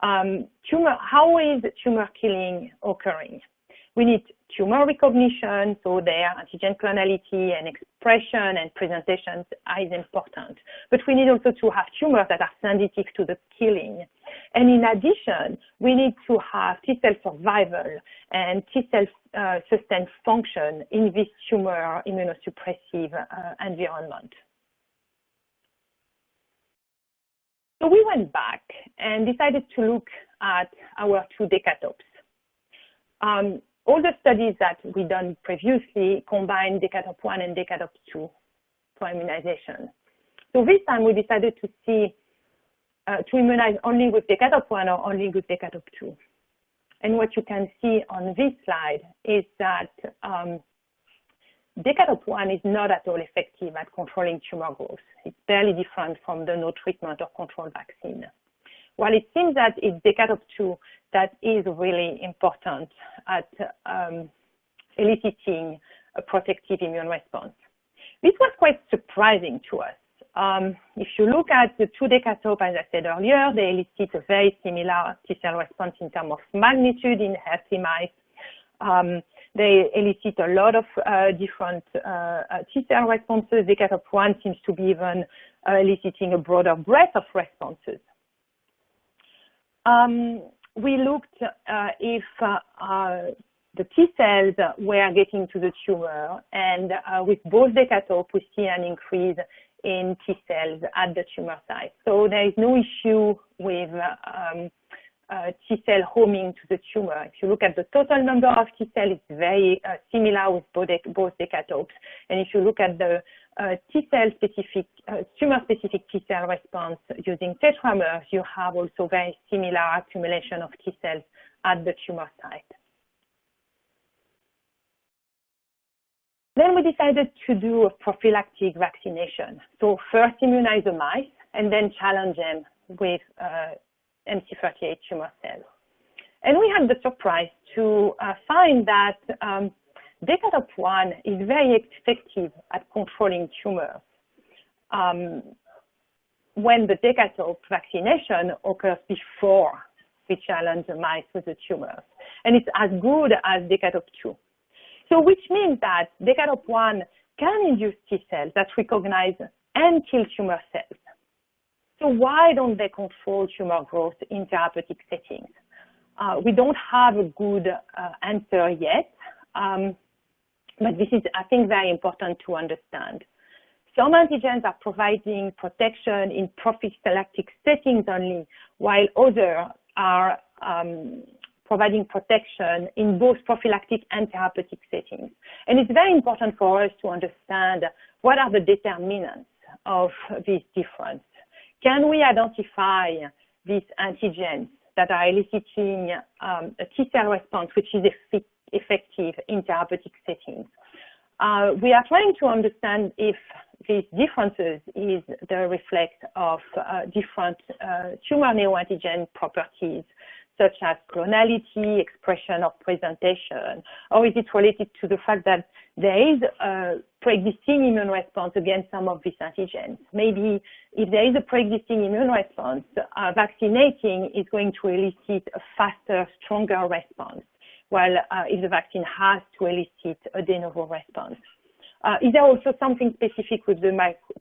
How is tumor killing occurring? We need tumor recognition, so their antigen clonality and expression and presentation is important. But we need also to have tumors that are sensitive to the killing. And in addition, we need to have T-cell survival and T-cell sustained function in this tumor immunosuppressive environment. So we went back and decided to look at our 2 decatopes. All the studies that we done previously combined decatope 1 and decatope 2 for immunization. So this time we decided to see to immunize only with decatope 1 or only with decatope 2. And what you can see on this slide is that decatope 1 is not at all effective at controlling tumor growth. It's barely different from the no treatment or control vaccine. While it seems that it's decatope 2 that is really important at eliciting a protective immune response. This was quite surprising to us. If you look at the 2 decatopes, as I said earlier, they elicit a very similar T-cell response in terms of magnitude in healthy mice. They elicit a lot of different T-cell responses. Decatope 1 seems to be even eliciting a broader breadth of responses. We looked if the T-cells were getting to the tumor, and with both decatopes, we see an increase in T-cells at the tumor site. So there is no issue with T-cell homing to the tumor. If you look at the total number of T-cells, it's very similar with both decatopes. And if you look at the T-cell specific, tumor-specific T-cell response using tetramers, you have also very similar accumulation of T-cells at the tumor site. Then we decided to do a prophylactic vaccination. So first immunize the mice and then challenge them with MC38 tumor cells. And we had the surprise to find that decatope 1 is very effective at controlling tumors when the decatope vaccination occurs before we challenge the mice with the tumors. And it's as good as decatope 2. So which means that decatope 1 can induce T cells that recognize and kill tumor cells. So why don't they control tumor growth in therapeutic settings? We don't have a good answer yet, but this is, I think, very important to understand. Some antigens are providing protection in prophylactic settings only, while others are providing protection in both prophylactic and therapeutic settings. And it's very important for us to understand what are the determinants of this difference. Can we identify these antigens that are eliciting a T-cell response which is effective in therapeutic settings? We are trying to understand if these differences is the reflect of different tumor neoantigen properties, such as clonality, expression, or presentation? Or is it related to the fact that there is a pre-existing immune response against some of these antigens? Maybe if there is a pre-existing immune response, vaccinating is going to elicit a faster, stronger response, while if the vaccine has to elicit a de novo response. Is there also something specific with the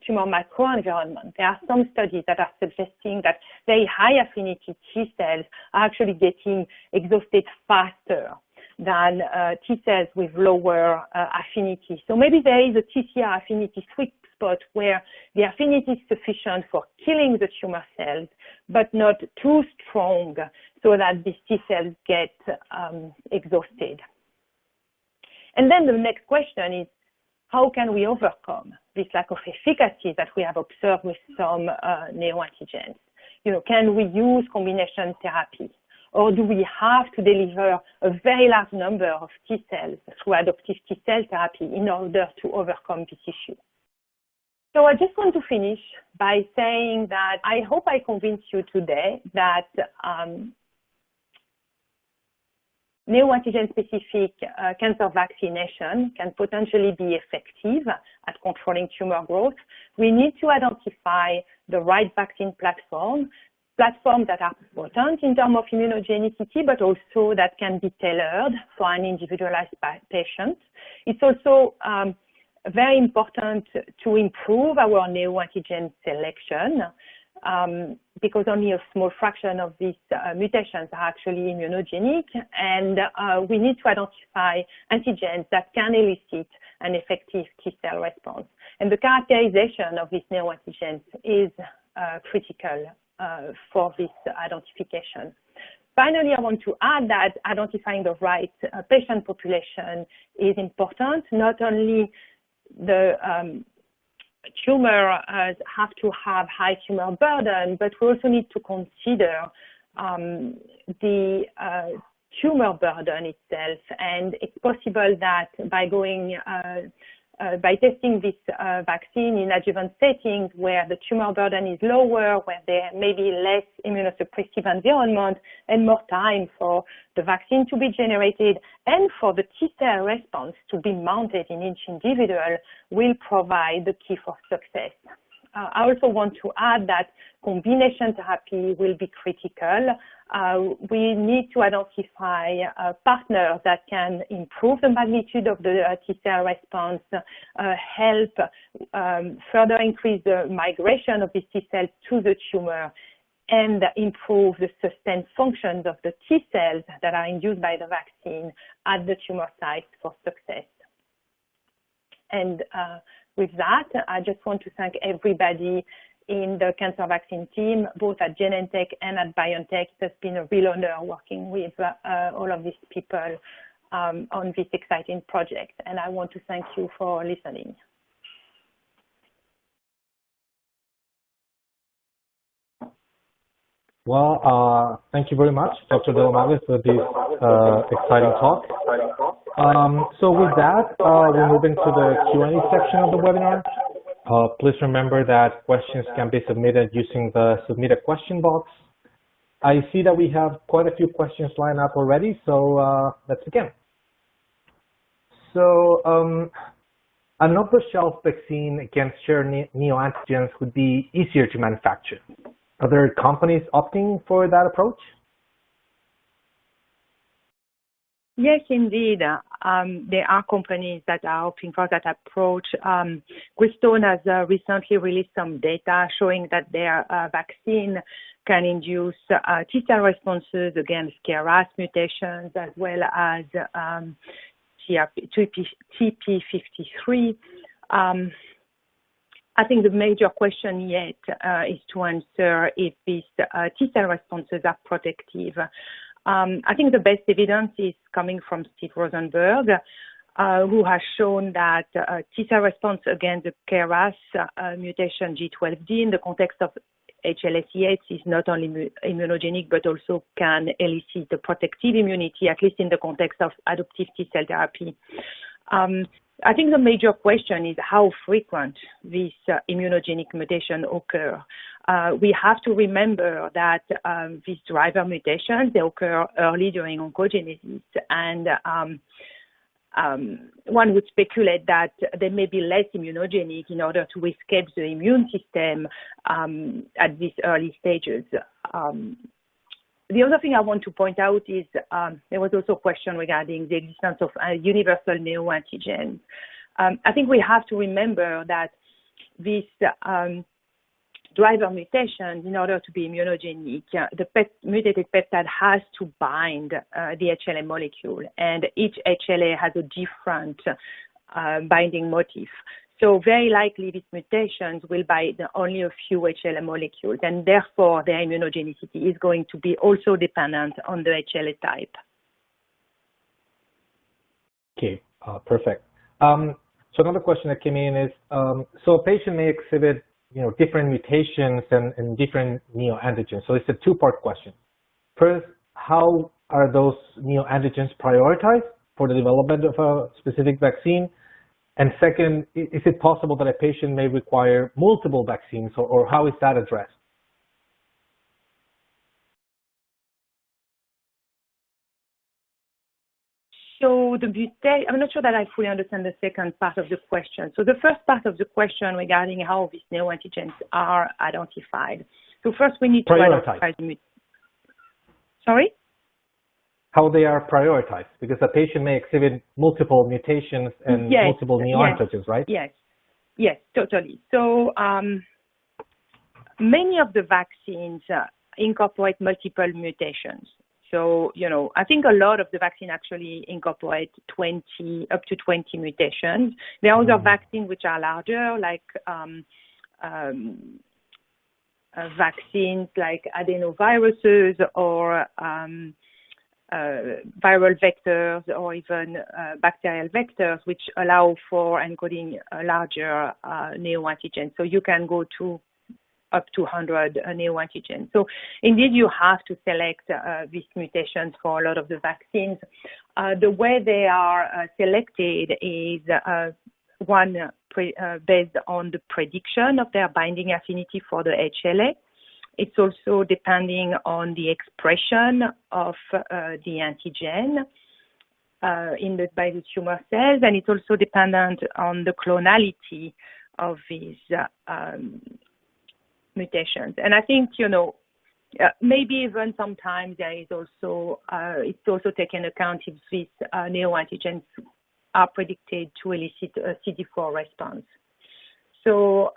tumor microenvironment? There are some studies that are suggesting that very high affinity T cells are actually getting exhausted faster than T cells with lower affinity. So maybe there is a TCR affinity sweet spot where the affinity is sufficient for killing the tumor cells, but not too strong so that these T cells get exhausted. And then the next question is, how can we overcome this lack of efficacy that we have observed with some neoantigens? Can we use combination therapy? Or do we have to deliver a very large number of T cells through adoptive T cell therapy in order to overcome this issue? So I just want to finish by saying that I hope I convinced you today that neoantigen-specific cancer vaccination can potentially be effective at controlling tumor growth. We need to identify the right vaccine platforms that are potent in terms of immunogenicity, but also that can be tailored for an individualized patient. It's also very important to improve our neoantigen selection because only a small fraction of these mutations are actually immunogenic, and we need to identify antigens that can elicit an effective T-cell response. And the characterization of these neoantigens is critical for this identification. Finally, I want to add that identifying the right patient population is important. Not only the tumor have to have high tumor burden, but we also need to consider the tumor burden itself. And it's possible that by testing this vaccine in adjuvant settings where the tumor burden is lower, where there may be less immunosuppressive environment and more time for the vaccine to be generated and for the T-cell response to be mounted in each individual, will provide the key for success. I also want to add that combination therapy will be critical. We need to identify partners that can improve the magnitude of the T-cell response, help further increase the migration of these T-cells to the tumor, and improve the sustained functions of the T-cells that are induced by the vaccine at the tumor site for success. And with that, I just want to thank everybody in the cancer vaccine team, both at Genentech and at BioNTech. It's been a real honor working with all of these people on this exciting project. And I want to thank you for listening. Well, thank you very much, Dr. Delamarre, for this exciting talk. So with that, we'll move into the Q&A section of the webinar. Please remember that questions can be submitted using the Submit a Question box. I see that we have quite a few questions lined up already, so let's begin. So an off-the-shelf vaccine against shared neoantigens would be easier to manufacture. Are there companies opting for that approach? Yes, indeed. There are companies that are opting for that approach. Gritstone has recently released some data showing that their vaccine can induce T-cell responses against KRAS mutations as well as TP53. I think the major question yet is to answer if these T-cell responses are protective. I think the best evidence is coming from Steve Rosenberg, who has shown that T-cell response against the KRAS mutation G12D in the context of HLA-C8 is not only immunogenic, but also can elicit a protective immunity, at least in the context of adoptive T-cell therapy. I think the major question is how frequent these immunogenic mutation occur. We have to remember that these driver mutations, they occur early during oncogenesis, and one would speculate that they may be less immunogenic in order to escape the immune system at these early stages. The other thing I want to point out is there was also a question regarding the existence of universal neoantigens. I think we have to remember that these driver mutations, in order to be immunogenic, the mutated peptide has to bind the HLA molecule, and each HLA has a different binding motif. So very likely these mutations will bind only a few HLA molecules, and therefore their immunogenicity is going to be also dependent on the HLA type. Okay, perfect. So another question that came in is, so a patient may exhibit, different mutations and different neoantigens. So it's a two-part question. First, how are those neoantigens prioritized for the development of a specific vaccine? And second, is it possible that a patient may require multiple vaccines, or how is that addressed? So I'm not sure that I fully understand the second part of the question. So the first part of the question regarding how these neoantigens are identified. So first we need to identify the Sorry? How they are prioritized, because a patient may exhibit multiple mutations and multiple neoantigens, right? Yes, totally. So many of the vaccines incorporate multiple mutations. So, I think a lot of the vaccine actually incorporate up to 20 mutations. There are other vaccines which are larger, like vaccines like adenoviruses or viral vectors or even bacterial vectors, which allow for encoding a larger neoantigen. So you can go to up to 100 neoantigens. So indeed, you have to select these mutations for a lot of the vaccines. The way they are selected is one based on the prediction of their binding affinity for the HLA. It's also depending on the expression of the antigen by the tumor cells, and it's also dependent on the clonality of these mutations. And I think, maybe even sometimes there is also, it's also taken account if these neoantigens are predicted to elicit a CD4 response. So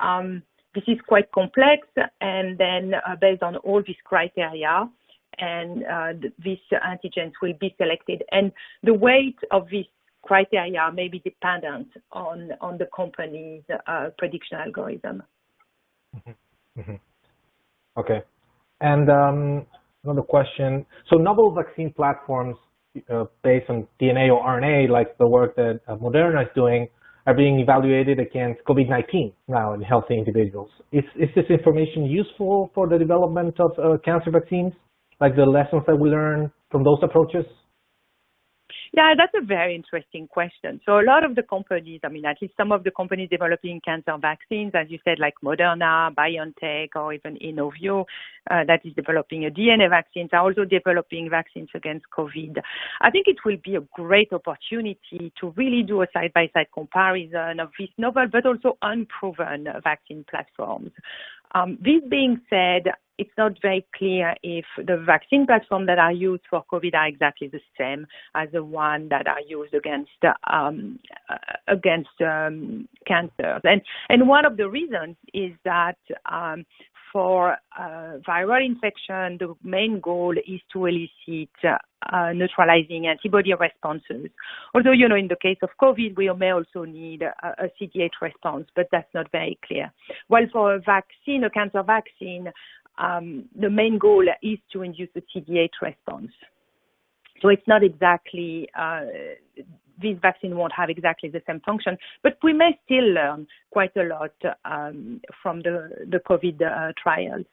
this is quite complex, and then based on all these criteria, and these antigens will be selected. And the weight of these criteria may be dependent on the company's prediction algorithm. Mm-hmm. Mm-hmm. Okay. And another question. So novel vaccine platforms based on DNA or RNA, like the work that Moderna is doing, are being evaluated against COVID-19 now in healthy individuals. Is this information useful for the development of cancer vaccines, like the lessons that we learn from those approaches? Yeah, that's a very interesting question. So a lot of the companies, at least some of the companies developing cancer vaccines, as you said, like Moderna, BioNTech, or even Inovio, that is developing a DNA vaccine, are also developing vaccines against COVID. I think it will be a great opportunity to really do a side-by-side comparison of these novel but also unproven vaccine platforms. This being said, it's not very clear if the vaccine platforms that are used for COVID are exactly the same as the one that are used against cancers. And one of the reasons is that for viral infection, the main goal is to elicit neutralizing antibody responses. Although, in the case of COVID, we may also need a CD8 response, but that's not very clear. While for a cancer vaccine, the main goal is to induce a CD8 response. So it's not exactly, this vaccine won't have exactly the same function, but we may still learn quite a lot from the COVID trials.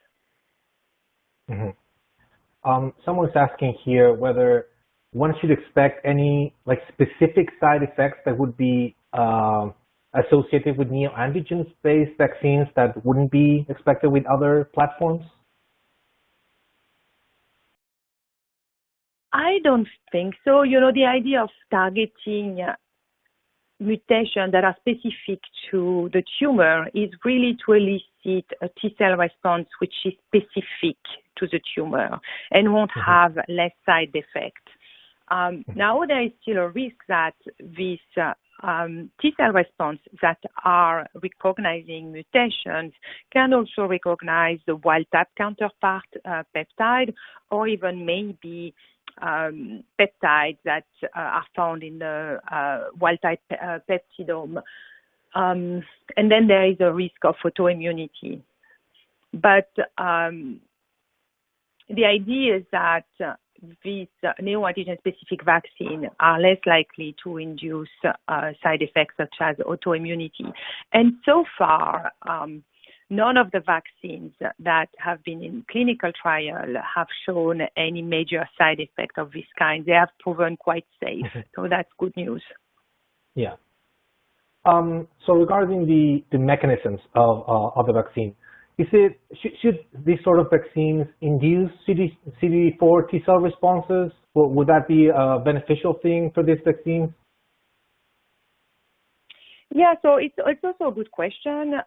Mm-hmm. Someone's asking here whether one should expect any like specific side effects that would be associated with neoantigens-based vaccines that wouldn't be expected with other platforms? I don't think so. You know, the idea of targeting mutations that are specific to the tumor is really to elicit a T-cell response which is specific to the tumor and won't have less side effects. Now, there is still a risk that these T-cell response that are recognizing mutations can also recognize the wild-type counterpart peptide, or even maybe peptides that are found in the wild-type peptidome. And then there is a risk of autoimmunity. But the idea is that these neoantigen-specific vaccines are less likely to induce side effects such as autoimmunity. And so far, none of the vaccines that have been in clinical trial have shown any major side effect of this kind. They have proven quite safe, so that's good news. Yeah. So regarding the mechanisms of the vaccine, should these sort of vaccines induce CD4 T-cell responses? Would that be a beneficial thing for these vaccines? Yeah, so it's also a good question.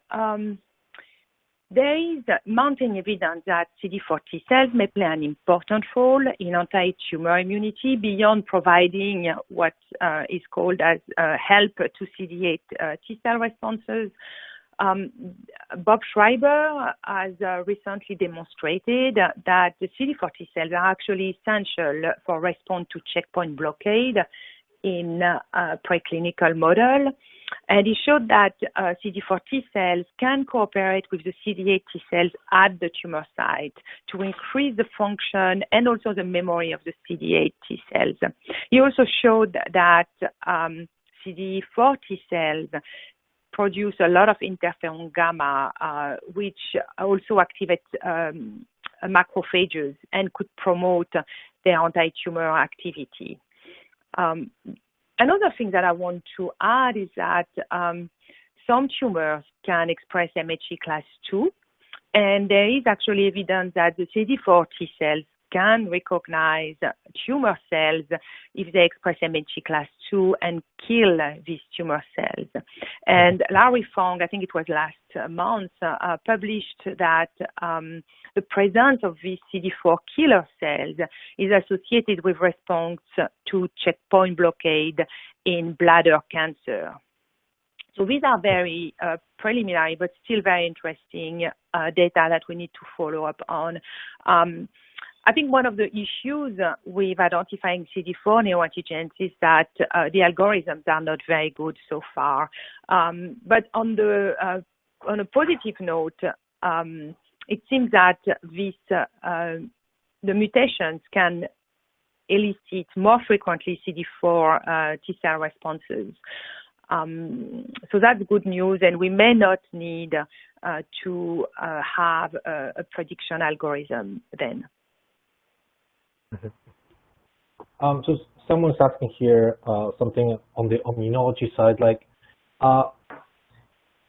There is mounting evidence that CD4 T-cells may play an important role in anti-tumor immunity beyond providing what is called as help to CD8 T-cell responses. Bob Schreiber has recently demonstrated that the CD4 T-cells are actually essential for response to checkpoint blockade in a preclinical model. And he showed that CD4 T-cells can cooperate with the CD8 T-cells at the tumor site to increase the function and also the memory of the CD8 T-cells. He also showed that CD4 T-cells produce a lot of interferon gamma, which also activates macrophages and could promote their anti-tumor activity. Another thing that I want to add is that some tumors can express MHC class II, and there is actually evidence that the CD4 T-cells can recognize tumor cells if they express MHC class II and kill these tumor cells. And Larry Fong, I think it was last month, published that the presence of these CD4 killer cells is associated with response to checkpoint blockade in bladder cancer. So these are very preliminary, but still very interesting data that we need to follow up on. I think one of the issues with identifying CD4 neoantigens is that the algorithms are not very good so far. But on a positive note, it seems that the mutations can elicit more frequently CD4 T-cell responses. So that's good news, and we may not need to have a prediction algorithm then. So someone's asking here something on the immunology side, like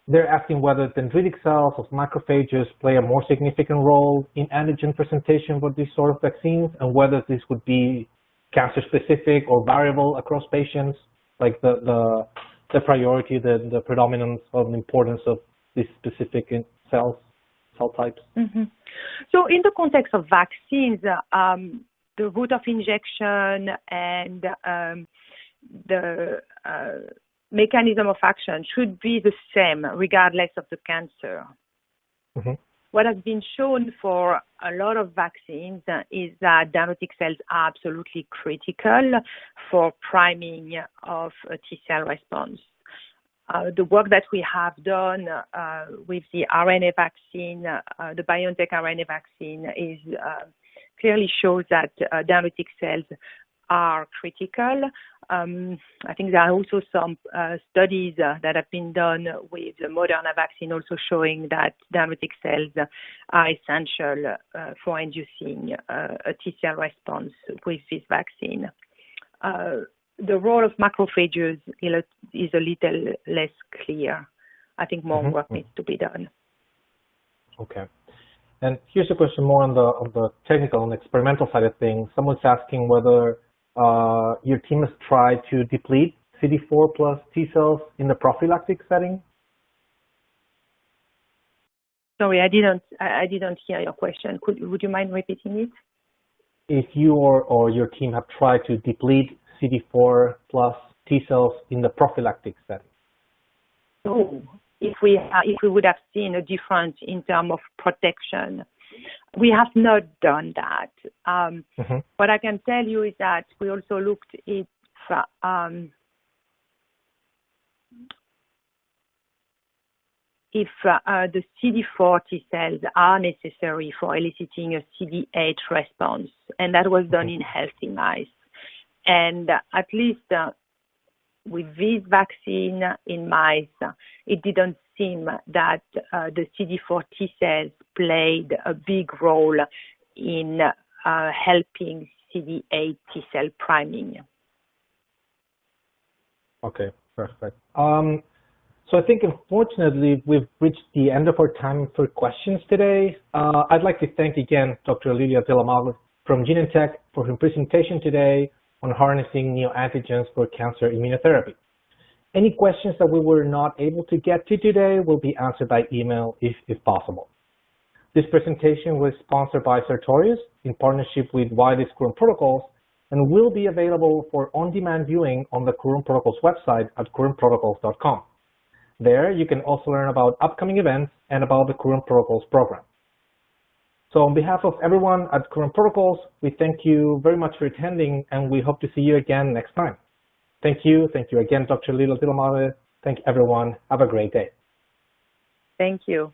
they're asking whether dendritic cells of macrophages play a more significant role in antigen presentation for these sort of vaccines, and whether this would be cancer specific or variable across patients, like the priority, the predominance of the importance of these specific cell types. So in the context of vaccines, the route of injection and the mechanism of action should be the same regardless of the cancer. What has been shown for a lot of vaccines is that dendritic cells are absolutely critical for priming of a T-cell response. The work that we have done with the RNA vaccine, the BioNTech RNA vaccine, is clearly shows that dendritic cells are critical. I think there are also some studies that have been done with the Moderna vaccine also showing that dendritic cells are essential for inducing a T-cell response with this vaccine. the role of macrophages is a little less clear. I think more work needs to be done. Okay. And here's a question more on the technical and experimental side of things. Someone's asking whether your team has tried to deplete CD4 plus T cells in the prophylactic setting. Sorry, I didn't hear your question. Would you mind repeating it? If you or your team have tried to deplete CD4 plus T cells in the prophylactic setting. Oh, if we would have seen a difference in terms of protection. We have not done that. What I can tell you is that we also looked at if the CD4 T cells are necessary for eliciting a CD8 response, and that was done in healthy mice. And at least with this vaccine in mice, it didn't seem that the CD4 T cells played a big role in helping CD8 T cell priming. Okay, perfect. So I think, unfortunately, we've reached the end of our time for questions today. I'd like to thank again Dr. Lilia Delamarre from Genentech for her presentation today on harnessing neoantigens for cancer immunotherapy. Any questions that we were not able to get to today will be answered by email if possible. This presentation was sponsored by Sartorius in partnership with Wiley's Current Protocols and will be available for on-demand viewing on the Current Protocols website at currentprotocols.com. There, you can also learn about upcoming events and about the Current Protocols program. So on behalf of everyone at Current Protocols, we thank you very much for attending, and we hope to see you again next time. Thank you. Thank you again, Dr. Lilia Delamarre. Thank everyone. Have a great day. Thank you.